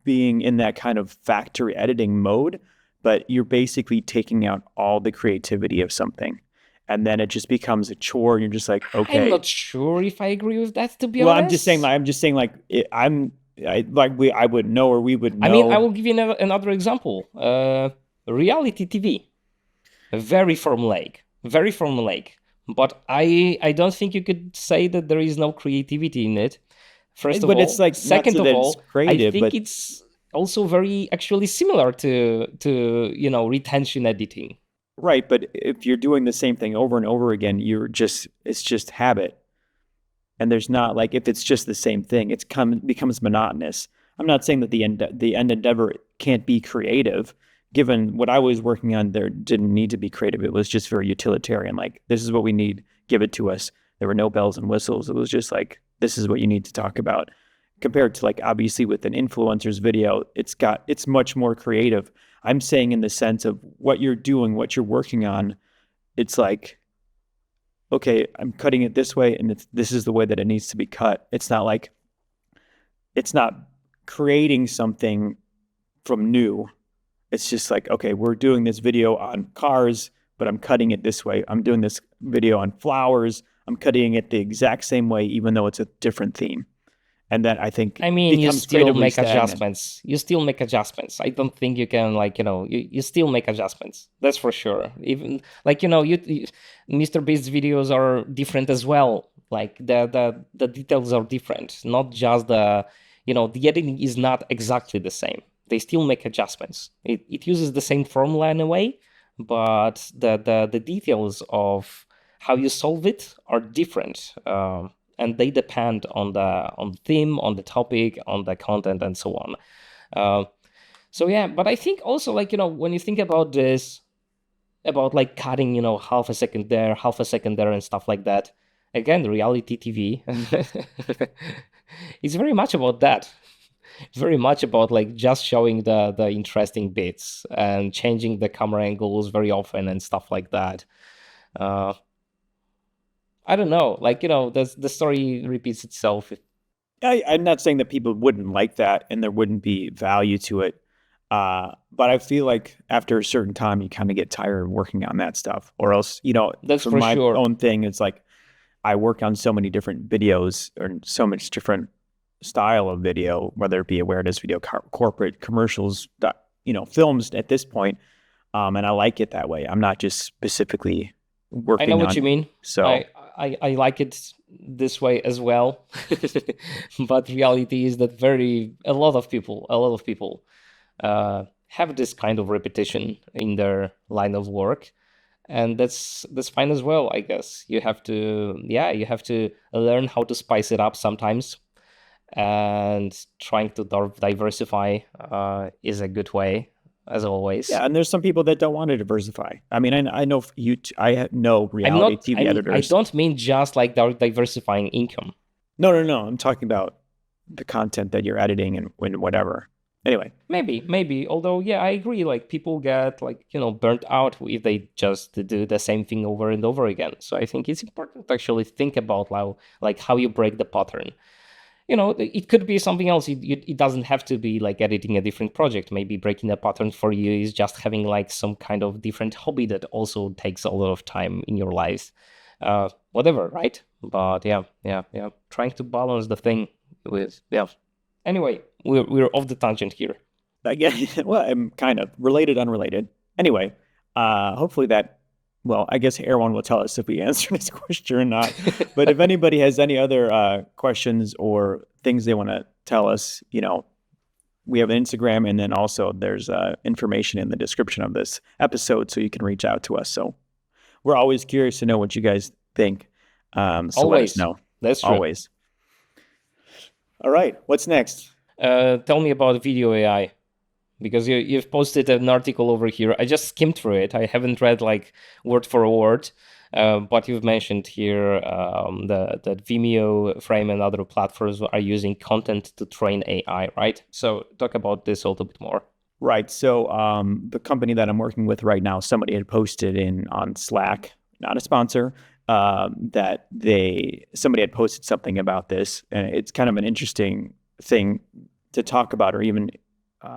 S2: being in that kind of factory editing mode, but you're basically taking out all the creativity of something. And then it just becomes a chore, and you're just like, okay.
S1: I'm not sure if I agree with that, to be honest.
S2: I'm just saying I would know, or we would know.
S1: I mean, I will give you another example. Reality TV, very formulaic, very formulaic. But I don't think you could say that there is no creativity in it. First of
S2: But it's
S1: all,
S2: like, not
S1: second
S2: so
S1: of
S2: that it's
S1: all, I
S2: creative,
S1: think
S2: but
S1: it's also very actually similar to retention editing.
S2: right. But if you're doing the same thing over and over again, it's just habit. And there's not, like, if it's just the same thing, becomes monotonous. I'm not saying that the end endeavor can't be creative. Given what I was working on, there didn't need to be creative. It was just very utilitarian. Like, this is what we need, give it to us. There were no bells and whistles. It was just like, this is what you need to talk about. Compared to, like, obviously with an influencer's video, it's much more creative. I'm saying in the sense of what you're doing, what you're working on, it's like, okay, I'm cutting it this way, and this is the way that it needs to be cut. It's not creating something from new. It's just like, okay, we're doing this video on cars, but I'm cutting it this way. I'm doing this video on flowers. I'm cutting it the exact same way, even though it's a different theme. And that, I think,
S1: I mean, you
S2: becomes
S1: still
S2: creatively
S1: make
S2: stagnant.
S1: adjustments. You still make adjustments. I don't think you can, like, you still make adjustments. That's for sure. Even, like, Mr. Beast's videos are different as well. Like, the details are different. Not just the editing is not exactly the same. They still make adjustments. It uses the same formula in a way, but the details of how you solve it are different. And they depend on the theme, on the topic, on the content, and so on. So yeah, but I think also, like, when you think about this, about like cutting, half a second there, half a second there, and stuff like that. Again, reality TV, it's very much about that. Very much about, like, just showing the interesting bits and changing the camera angles very often and stuff like that. I don't know, like, the story repeats itself.
S2: I'm not saying that people wouldn't like that and there wouldn't be value to it. But I feel like after a certain time, you kind of get tired of working on that stuff, or else,
S1: That's
S2: for
S1: for
S2: my
S1: sure.
S2: own thing, it's like I work on so many different videos or so much different style of video, whether it be awareness video, corporate commercials, films at this point. And I like it that way. I'm not just specifically
S1: I know
S2: working
S1: what
S2: on.
S1: you mean.
S2: So
S1: I like it this way as well. But reality is that a lot of people have this kind of repetition in their line of work, and that's fine as well, I guess. You have to learn how to spice it up sometimes, and trying to diversify is a good way, as always.
S2: yeah, and there's some people that don't want to diversify. I mean, I know I know reality TV editors.
S1: I don't mean just like diversifying income.
S2: No. I'm talking about the content that you're editing and whatever. Anyway,
S1: Maybe. Although, yeah, I agree. Like, people get, like, burnt out if they just do the same thing over and over again. So I think it's important to actually think about how you break the pattern. It could be something else. It doesn't have to be like editing a different project. Maybe breaking the pattern for you is just having like some kind of different hobby that also takes a lot of time in your life. Whatever, right? But yeah. Trying to balance the thing with, yeah. Anyway, we're off the tangent here.
S2: again, well, I'm kind of related, unrelated. Anyway, hopefully that. Well, I guess Erwann will tell us if we answer this question or not. But if anybody has any other questions or things they want to tell us, we have an Instagram, and then also there's information in the description of this episode, so you can reach out to us. So we're always curious to know what you guys think. So
S1: Always.
S2: let us know.
S1: That's true.
S2: Always. All right. What's next?
S1: Tell me about video AI, because you've posted an article over here. I just skimmed through it. I haven't read like word for word, but you've mentioned here that Vimeo, Frame, and other platforms are using content to train AI, right? So talk about this a little bit more.
S2: Right. So the company that I'm working with right now, somebody had posted on Slack, not a sponsor, that somebody had posted something about this, and it's kind of an interesting thing to talk about, or even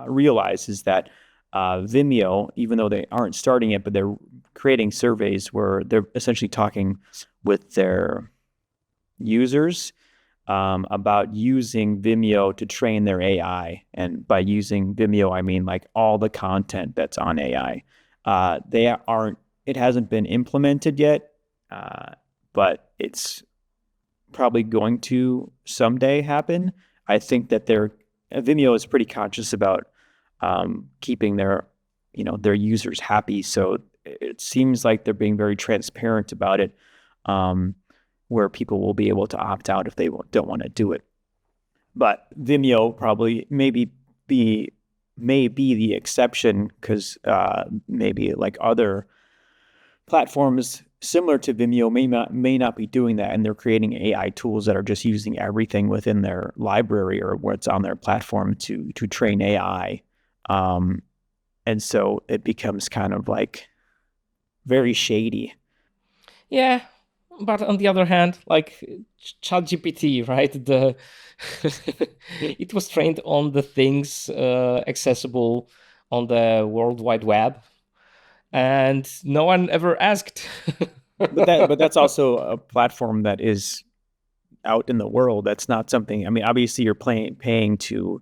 S2: realize, is that Vimeo, even though they aren't starting it, but they're creating surveys where they're essentially talking with their users about using Vimeo to train their AI. And by using Vimeo, I mean like all the content that's on AI. It hasn't been implemented yet, but it's probably going to someday happen. I think that Vimeo is pretty conscious about keeping their users happy. So it seems like they're being very transparent about it, where people will be able to opt out if they don't want to do it. But Vimeo probably may be the exception, because maybe like other platforms similar to Vimeo may not be doing that, and they're creating AI tools that are just using everything within their library or what's on their platform to train AI. And so it becomes kind of like very shady.
S1: Yeah, but on the other hand, like ChatGPT, right? It was trained on the things accessible on the World Wide Web, and no one ever asked.
S2: But that's also a platform that is out in the world. That's not something. I mean, obviously you're paying to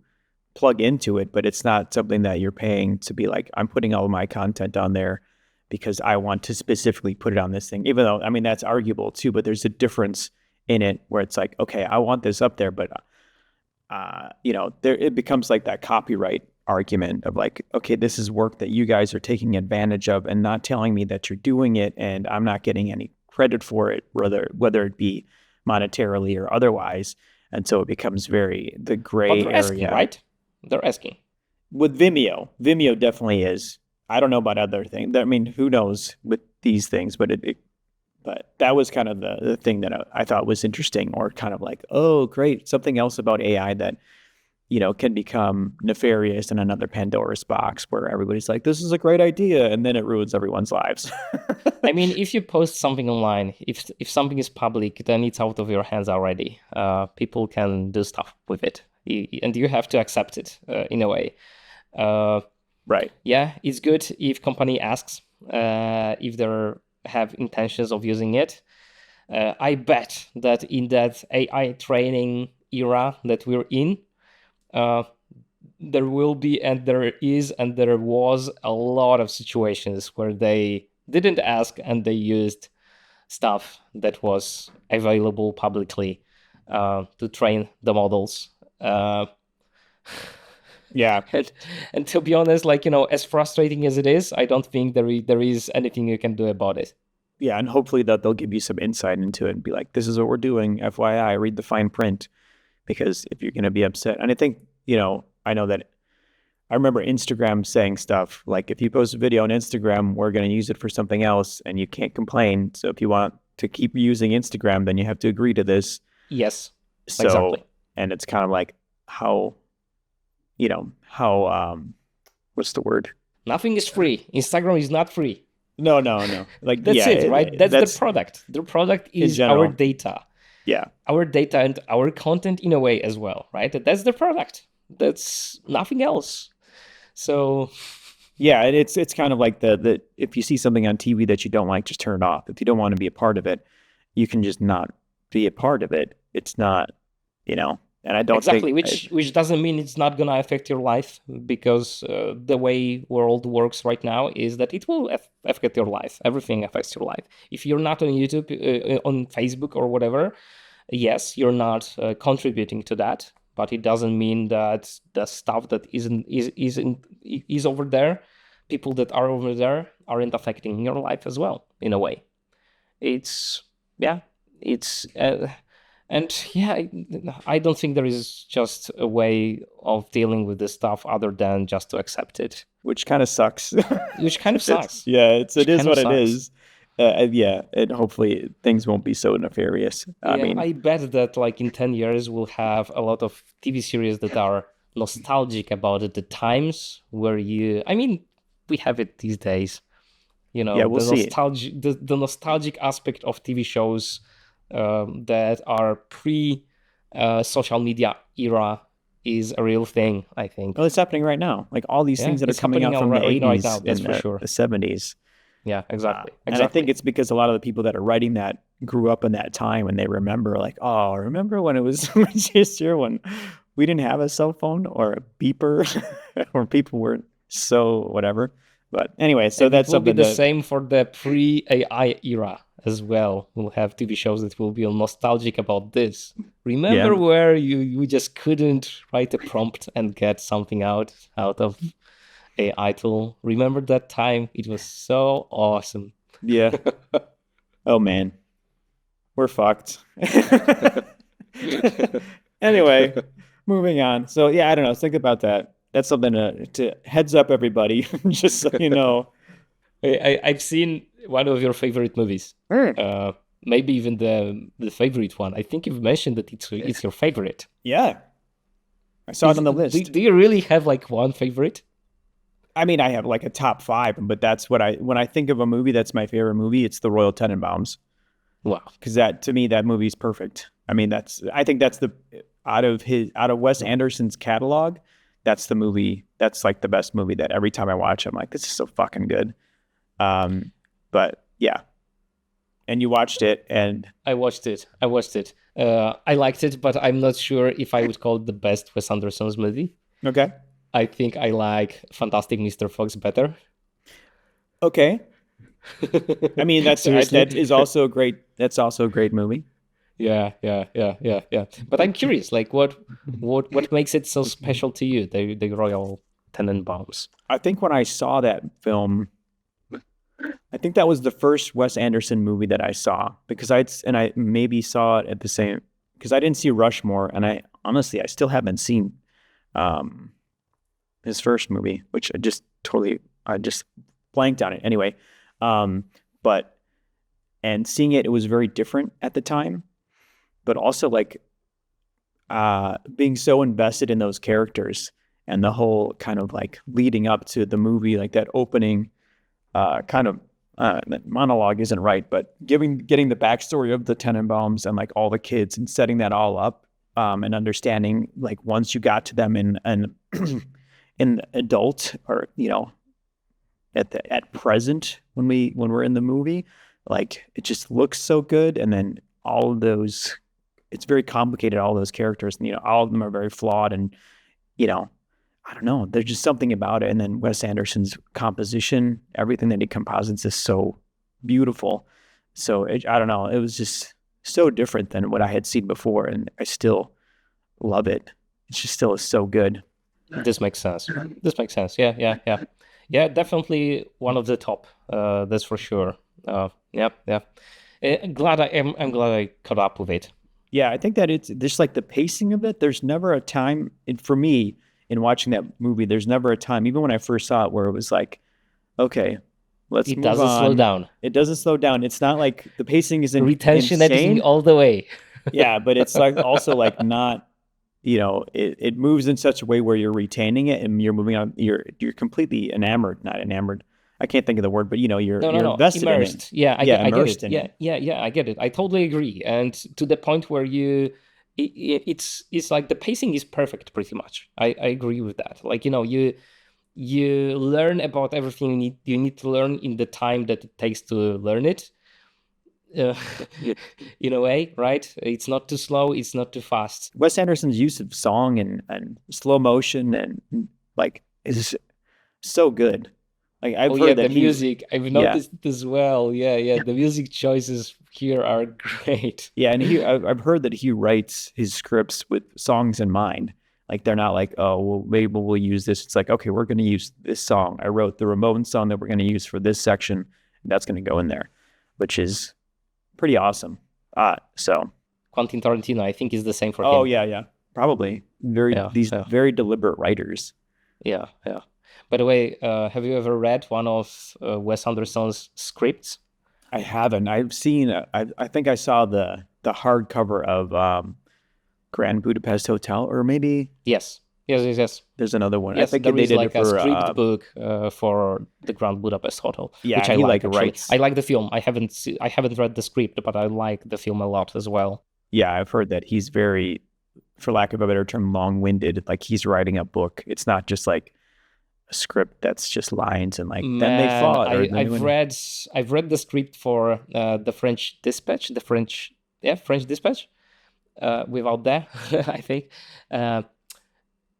S2: plug into it, but it's not something that you're paying to be like, I'm putting all of my content on there because I want to specifically put it on this thing. Even though, I mean, that's arguable too, but there's a difference in it where it's like, okay, I want this up there, but it becomes like that copyright argument of like, okay, this is work that you guys are taking advantage of and not telling me that you're doing it, and I'm not getting any credit for it, whether it be monetarily or otherwise. And so it becomes the gray
S1: they're asking,
S2: area.
S1: right? They're asking.
S2: With Vimeo definitely is. I don't know about other things. I mean, who knows with these things, but but that was kind of the thing that I thought was interesting, or kind of like, oh, great, something else about AI that, can become nefarious in another Pandora's box where everybody's like, this is a great idea, and then it ruins everyone's lives.
S1: I mean, if you post something online, if something is public, then it's out of your hands already. People can do stuff with it, and you have to accept it in a way.
S2: Right.
S1: Yeah, it's good if company asks if they have intentions of using it. I bet that in that AI training era that we're in, there will be, and there is, and there was a lot of situations where they didn't ask and they used stuff that was available publicly to train the models.
S2: Yeah.
S1: And to be honest, like, as frustrating as it is, I don't think there is anything you can do about it.
S2: Yeah, and hopefully that they'll give you some insight into it and be like, this is what we're doing, FYI, read the fine print. Because if you're going to be upset, and I think, I know that I remember Instagram saying stuff like, if you post a video on Instagram, we're going to use it for something else and you can't complain. So if you want to keep using Instagram, then you have to agree to this.
S1: Yes,
S2: so,
S1: exactly.
S2: And it's kind of like how what's the word?
S1: Nothing is free. Instagram is not free.
S2: No. Like,
S1: that's it, right? That's the product. The product is our data.
S2: Yeah.
S1: Our data and our content in a way as well, right? That's the product. That's nothing else. So
S2: yeah, it's kind of like the if you see something on TV that you don't like, just turn it off. If you don't want to be a part of it, you can just not be a part of it. It's not, and I don't
S1: exactly,
S2: think...
S1: which doesn't mean it's not going to affect your life, because the way world works right now is that it will affect your life. Everything affects your life. If you're not on YouTube, on Facebook or whatever, yes, you're not contributing to that, but it doesn't mean that the stuff that is over there, people that are over there, aren't affecting your life as well, in a way. And yeah, I don't think there is just a way of dealing with this stuff other than just to accept it.
S2: Which kind of sucks.
S1: Which kind of sucks.
S2: It is what it is. Yeah, and hopefully things won't be so nefarious.
S1: Yeah, I bet that like in 10 years we'll have a lot of TV series that are nostalgic about the times where we have it these days.
S2: Yeah, we'll see.
S1: The nostalgic aspect of TV shows that are pre-social media era is a real thing, I think.
S2: Well, it's happening right now. Like all these things that are coming out from the 80s
S1: right now, that's
S2: and
S1: for sure.
S2: the 70s.
S1: Yeah, exactly.
S2: And I think it's because a lot of the people that are writing that grew up in that time and they remember like, oh, remember when it was just here when we didn't have a cell phone or a beeper or people weren't so whatever. But anyway, so
S1: and
S2: that's
S1: it will be
S2: something
S1: the
S2: that,
S1: same for the pre-AI era as well. We'll have TV shows that will be nostalgic about this. Remember where you just couldn't write a prompt and get something out of AI tool? Remember that time? It was so awesome.
S2: yeah. Oh man, we're fucked. Anyway, moving on. So yeah, I don't know. Think about that. That's something to heads up everybody, just so you know.
S1: I've seen one of your favorite movies. Maybe even the favorite one. I think you've mentioned that it's your favorite.
S2: Yeah, I saw it on the list.
S1: Do you really have like one favorite?
S2: I mean, I have like a top 5, but that's what when I think of a movie that's my favorite movie, it's the Royal Tenenbaums.
S1: Wow.
S2: Because that, to me, that movie's perfect. I mean, I think that's out of Wes Anderson's catalog, that's the movie, that's like the best movie that every time I watch, I'm like, this is so fucking good. But yeah. And you watched it, and
S1: I watched it. I liked it, but I'm not sure if I would call it the best Wes Anderson's movie.
S2: Okay.
S1: I think I like Fantastic Mr. Fox better.
S2: Okay. I mean, that is also a great. That's also a great movie.
S1: Yeah. But I'm curious, like, what makes it so special to you, the Royal Tenenbaums?
S2: I think when I saw that film, I think that was the first Wes Anderson movie that I saw, because I maybe saw it at the same, because I didn't see Rushmore, and I honestly still haven't seen his first movie, which I just blanked on it anyway. But seeing it was very different at the time, but also like being so invested in those characters and the whole kind of like leading up to the movie, like that opening kind of that monologue isn't right, but getting the backstory of the Tenenbaums and like all the kids and setting that all up, and understanding like once you got to them in adult, or at present when we're in the movie, like it just looks so good. And then all of those, it's very complicated, all those characters, and all of them are very flawed, and I don't know, there's just something about it. And then Wes Anderson's composition, everything that he composites is so beautiful. So I don't know, it was just so different than what I had seen before, and I still love it. It just still is so good.
S1: This makes sense. Yeah, definitely one of the top. That's for sure. Yeah. I'm glad I caught up with it.
S2: Yeah, I think that it's just like the pacing of it. There's never a time, for me, in watching that movie, there's never a time, even when I first saw it, where it was like, okay, let's move on.
S1: It doesn't slow down.
S2: It doesn't slow down. It's not like the pacing isn't
S1: retention
S2: insane.
S1: Editing all the way.
S2: Yeah, but it's like also like not, it moves in such a way where you're retaining it and you're moving on. You're completely not enamored. I can't think of the word, but you're invested
S1: immersed.
S2: in it.
S1: Yeah, I get
S2: it.
S1: Yeah, I get it. I totally agree. And to the point where it's like the pacing is perfect, pretty much. I agree with that. Like, you learn about everything you need to learn in the time that it takes to learn it. In a way, right? It's not too slow, it's not too fast.
S2: Wes Anderson's use of song and slow motion and like is so good. Like I've heard that
S1: the music, I've noticed it as well. Yeah. The music choices here are great.
S2: Yeah, and I've heard that he writes his scripts with songs in mind. Like they're not like, oh, well, maybe we'll use this. It's like, okay, we're going to use this song. I wrote the Ramones song that we're going to use for this section, and that's going to go in there, which is pretty awesome. So
S1: Quentin Tarantino, I think, is the same for him.
S2: Oh yeah, probably very deliberate writers.
S1: Yeah. By the way, have you ever read one of Wes Anderson's scripts?
S2: I haven't. I've seen. I think I saw the hardcover of Grand Budapest Hotel, or maybe
S1: yes.
S2: There's another one.
S1: Yes,
S2: I think
S1: there
S2: they
S1: is
S2: did
S1: like
S2: it for
S1: a script book for the Grand Budapest Hotel.
S2: Yeah,
S1: which I like.
S2: writes.
S1: I like the film. I haven't read the script, but I like the film a lot as well.
S2: Yeah, I've heard that he's very, for lack of a better term, long-winded. Like he's writing a book. It's not just like script that's just lines and like then they
S1: Man,
S2: fought or
S1: I've read the script for the French Dispatch, French Dispatch, without that, I think, uh,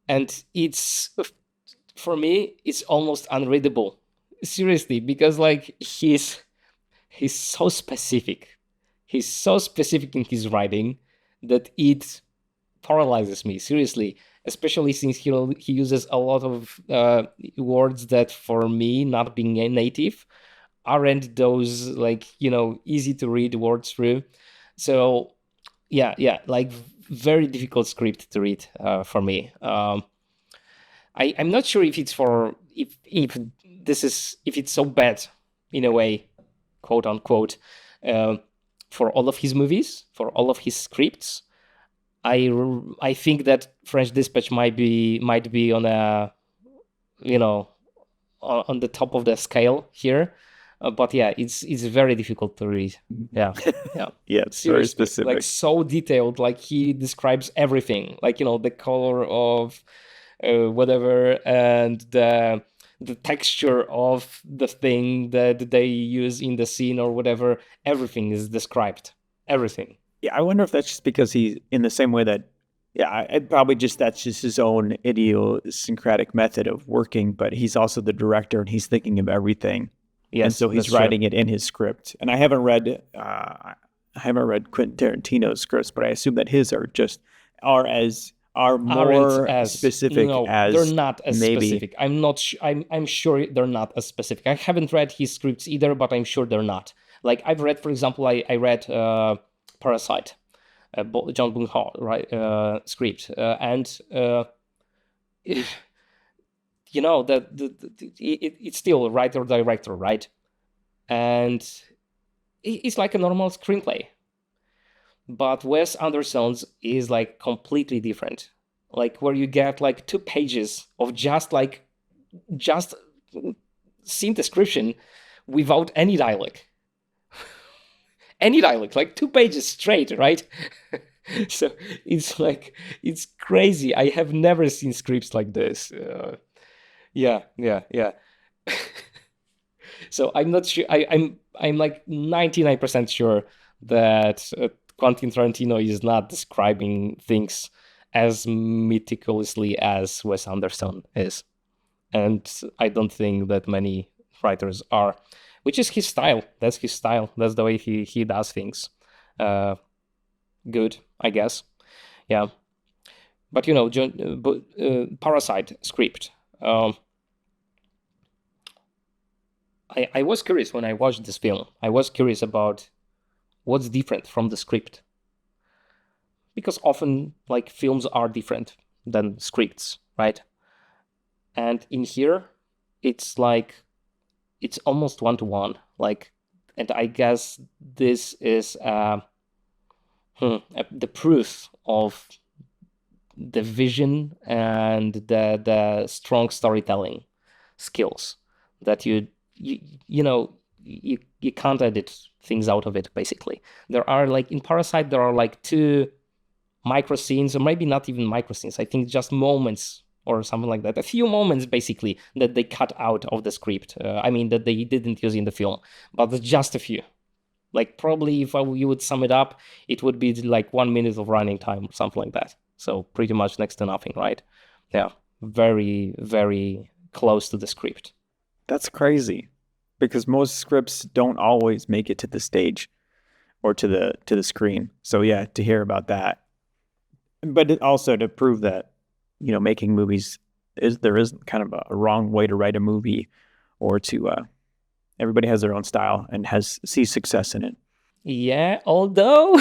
S1: and it's for me it's almost unreadable, seriously, because like he's so specific, in his writing that it paralyzes me, seriously, especially since he uses a lot of words that for me, not being a native, aren't those like easy to read words through. So yeah, like very difficult script to read for me. I'm not sure if it's for if this is if it's so bad in a way, quote unquote, uh, for all of his movies, for all of his scripts. I think that French Dispatch might be on a on the top of the scale here, but yeah, it's very difficult to read. Yeah, yeah,
S2: yeah, it's very
S1: seriously,
S2: specific.
S1: like so detailed. Like he describes everything, like the color of whatever, and the texture of the thing that they use in the scene or whatever. Everything is described. Everything.
S2: Yeah, I wonder if that's just because he's in the same way that, yeah, probably just that's just his own idiosyncratic method of working, but he's also the director and he's thinking of everything.
S1: Yes,
S2: and so he's writing it in his script. And I haven't read Quentin Tarantino's scripts, but I assume that his are more
S1: as
S2: specific.
S1: No,
S2: as
S1: they're not as
S2: maybe.
S1: specific. I'm sure they're not as specific. I haven't read his scripts either, but I'm sure they're not. Like I've read, for example, I read Parasite, John Boon-ho, right, script, and it's still writer director, right, and it's like a normal screenplay. But Wes Anderson's is like completely different, like where you get like 2 pages of just scene description without any dialogue. Like 2 pages straight, right? So it's crazy. I have never seen scripts like this. Yeah. So I'm not sure. I'm like 99% sure that Quentin Tarantino is not describing things as meticulously as Wes Anderson is, and I don't think that many writers are, which is his style. That's his style. That's the way he does things. Good, I guess. Yeah, but Parasite script. I was curious when I watched this film. I was curious about what's different from the script, because often like films are different than scripts, right? And in here, it's almost 1-to-1. Like, and I guess this is the proof of the vision and the strong storytelling skills that you can't edit things out of it. Basically, there are like in Parasite, there are like 2 micro scenes, or maybe not even micro scenes. I think just moments or something like that. A few moments basically that they cut out of the script. That they didn't use in the film, but just a few. Like probably if you would sum it up, it would be like 1 minute of running time or something like that. So pretty much next to nothing, right? Yeah, very, very close to the script.
S2: That's crazy, because most scripts don't always make it to the stage or to the screen. So yeah, to hear about that, but also to prove that making movies there isn't kind of a wrong way to write a movie, or to everybody has their own style and sees success in it.
S1: Yeah, although.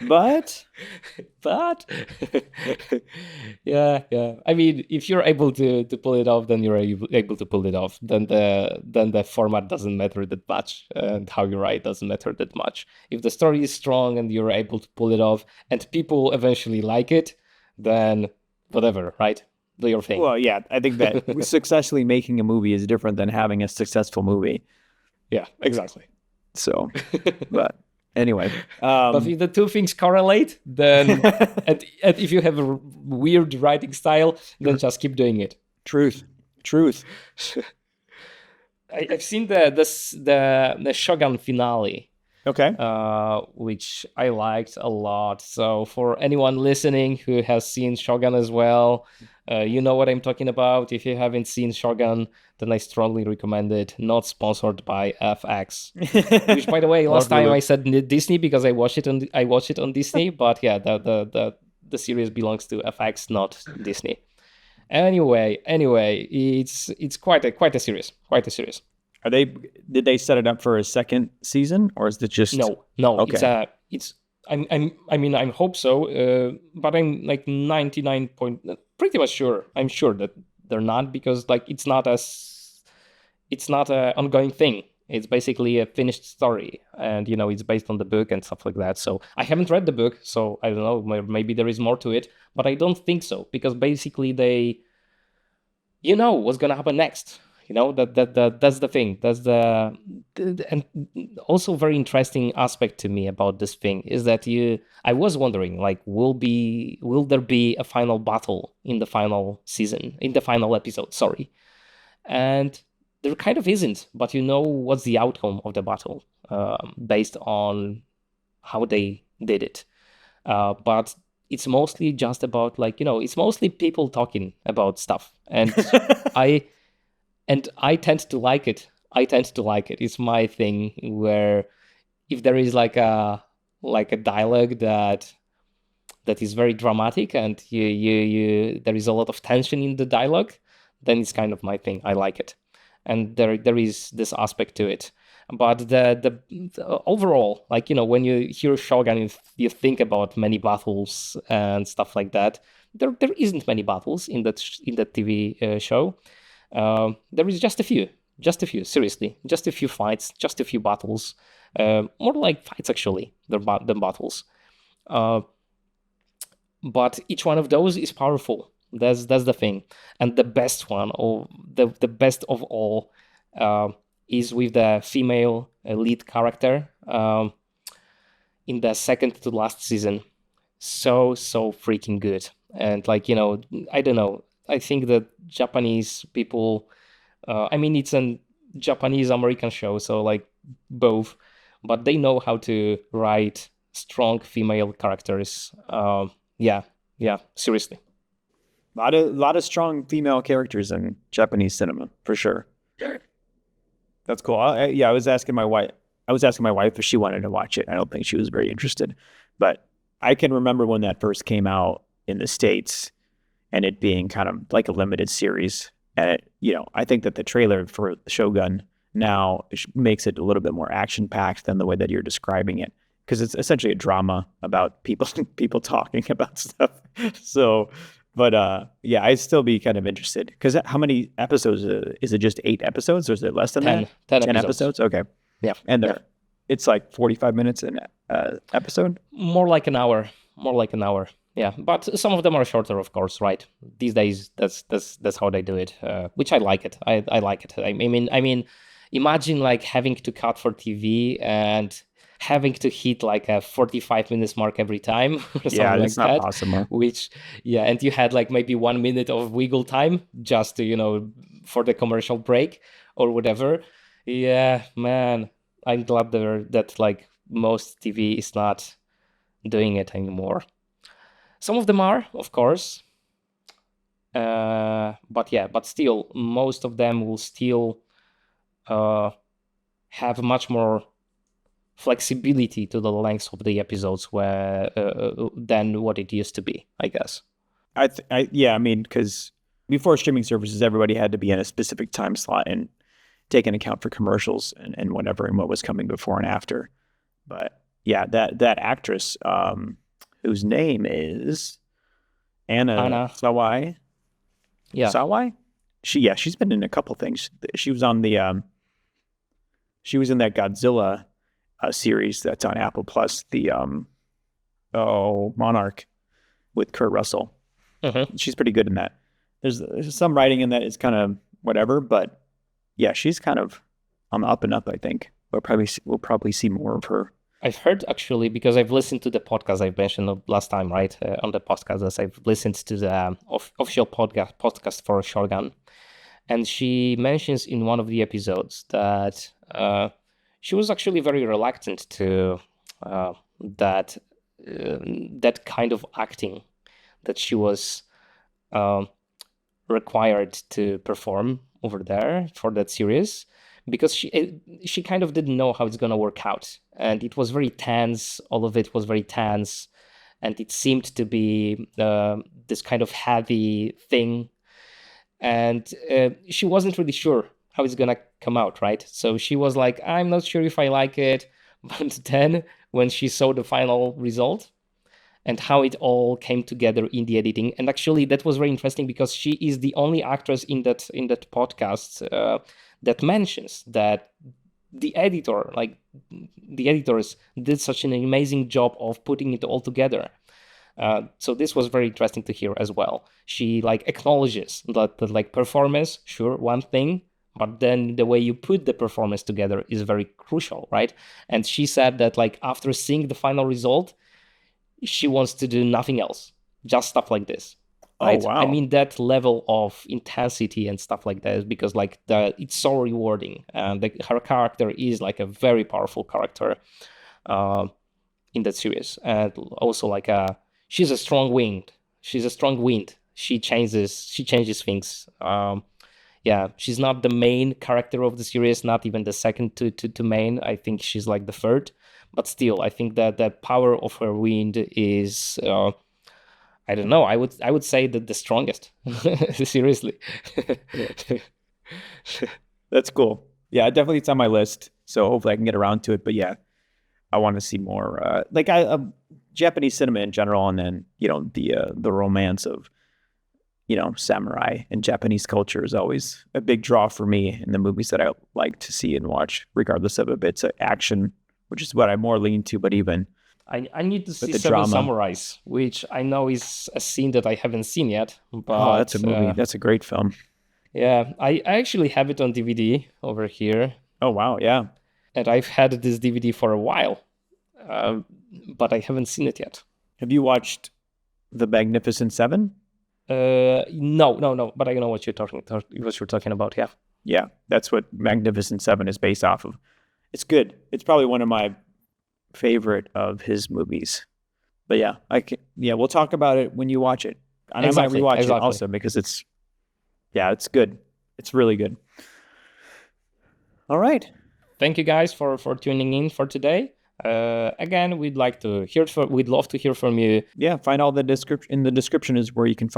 S2: But
S1: yeah. I mean, if you're able to pull it off, then you're able to pull it off. Then the format doesn't matter that much, and how you write doesn't matter that much. If the story is strong and you're able to pull it off, and people eventually like it, then whatever, right? Do your thing.
S2: Well, yeah, I think that successfully making a movie is different than having a successful movie.
S1: Yeah, exactly.
S2: So, but Anyway,
S1: But if the two things correlate, then and if you have a weird writing style, then just keep doing it.
S2: Truth.
S1: I've seen the Shogun finale,
S2: Okay.
S1: which I liked a lot. So for anyone listening who has seen Shogun as well, you know what I'm talking about. If you haven't seen Shogun, then I strongly recommend it. Not sponsored by FX. Which, by the way, last time I said Disney because I watched it on Disney, but yeah, the series belongs to FX, not Disney. Anyway, it's quite a series.
S2: Did they set it up for a second season, or is it just
S1: No.
S2: Okay.
S1: I hope so, but I'm like 99 point pretty much sure. I'm sure that they're not, because like it's not a ongoing thing. It's basically a finished story, and it's based on the book and stuff like that. So I haven't read the book, so I don't know. Maybe there is more to it, but I don't think so, because basically they, what's gonna happen next. That's the thing. That's and also very interesting aspect to me about this thing is that I was wondering, like, will there be a final battle in the final season, in the final episode? Sorry, and there kind of isn't, but what's the outcome of the battle based on how they did it. But it's mostly just about it's mostly people talking about stuff, and I tend to like it. It's my thing, where if there is like a dialogue that is very dramatic, and you there is a lot of tension in the dialogue, then it's kind of my thing. I like it, and there is this aspect to it. But the overall, when you hear Shogun, you think about many battles and stuff like that. There isn't many battles in that TV show. There is just a few, seriously, just a few fights, just a few battles, more like fights actually than battles. But each one of those is powerful. That's the thing. And the best one, or the best of all, is with the female lead character in the second to last season. So freaking good. And I don't know. I think that Japanese people, it's a Japanese American show, so like both, but they know how to write strong female characters. Yeah, seriously.
S2: A lot of strong female characters in Japanese cinema, for sure. That's cool. I was asking my wife if she wanted to watch it. I don't think she was very interested, but I can remember when that first came out in the States, and it being kind of like a limited series. And I think that the trailer for Shogun now makes it a little bit more action packed than the way that you're describing it, because it's essentially a drama about people talking about stuff. So, but yeah, I'd still be kind of interested, because how many episodes is it? Just 8 episodes, or is it less than
S1: 10,
S2: that?
S1: 10 episodes.
S2: Okay.
S1: Yeah.
S2: And it's like 45 minutes an episode.
S1: More like an hour. Yeah, but some of them are shorter, of course, right? These days, that's how they do it, which I like it. I like it. I mean, imagine like having to cut for TV and having to hit like a 45 minutes mark every time. Or
S2: Yeah,
S1: that's
S2: not possible.
S1: And you had like maybe 1 minute of wiggle time just to for the commercial break or whatever. Yeah, man, I'm glad that like most TV is not doing it anymore. Some of them are, of course, but still, most of them will still have much more flexibility to the length of the episodes than what it used to be, I guess.
S2: Because before streaming services, everybody had to be in a specific time slot and take into account for commercials and whatever, and what was coming before and after. But yeah, that actress, whose name is Anna Sawai.
S1: Yeah.
S2: Sawai? She's been in a couple things. She was on she was in that Godzilla series that's on Apple Plus, the Monarch with Kurt Russell.
S1: Mm-hmm.
S2: She's pretty good in that. There's some writing in that is kind of whatever, but yeah, she's kind of on the up and up, I think. We'll probably see more of her.
S1: I've heard actually, because I've listened to the podcast I mentioned last time, right? On the podcast, as I've listened to the official podcast for Shogun. And she mentions in one of the episodes that she was actually very reluctant to that kind of acting that she was required to perform over there for that series, because she kind of didn't know how it's gonna work out, and it was very tense. All of it was very tense, and it seemed to be this kind of heavy thing, and she wasn't really sure how it's gonna come out, right? So she was like, I'm not sure if I like it. But then when she saw the final result and how it all came together in the editing, and actually that was very interesting, because she is the only actress in that podcast that mentions that the editors did such an amazing job of putting it all together. So this was very interesting to hear as well. She acknowledges that performance, sure, one thing, but then the way you put the performance together is very crucial, right? And she said that after seeing the final result, she wants to do nothing else, just stuff like this. Right?
S2: Oh, wow.
S1: I mean, that level of intensity and stuff like that is because it's so rewarding, and her character is a very powerful character in that series, and also she's a strong wind. She changes things. Yeah, she's not the main character of the series, not even the second to main. I think she's the third, but still, I think that the power of her wind is, I don't know. I would say that the strongest. Seriously.
S2: That's cool. Yeah, definitely it's on my list. So hopefully I can get around to it. But yeah, I want to see more. Japanese cinema in general, and then the romance of samurai and Japanese culture is always a big draw for me in the movies that I like to see and watch, regardless of if it's action, which is what I more lean to. But even
S1: I need to see
S2: the
S1: Seven
S2: drama.
S1: Samurais, which I know is a scene that I haven't seen yet. But
S2: that's a movie. That's a great film.
S1: Yeah, I actually have it on DVD over here.
S2: Oh, wow. Yeah.
S1: And I've had this DVD for a while, but I haven't seen it yet.
S2: Have you watched The Magnificent Seven?
S1: No, but I know what you're talking about. Yeah.
S2: Yeah, that's what Magnificent Seven is based off of. It's good. It's probably one of my favorite of his movies. But yeah, we'll talk about it when you watch it. And
S1: exactly,
S2: I might rewatch
S1: exactly.
S2: it also, because it's good. It's really good. All right.
S1: Thank you guys for tuning in for today. Again, we'd love to hear from you.
S2: Yeah, find all the description in the description is where you can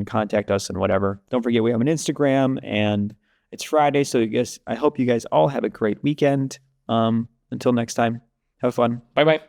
S2: contact us and whatever. Don't forget we have an Instagram, and it's Friday, so I hope you guys all have a great weekend. Until next time, have fun.
S1: Bye.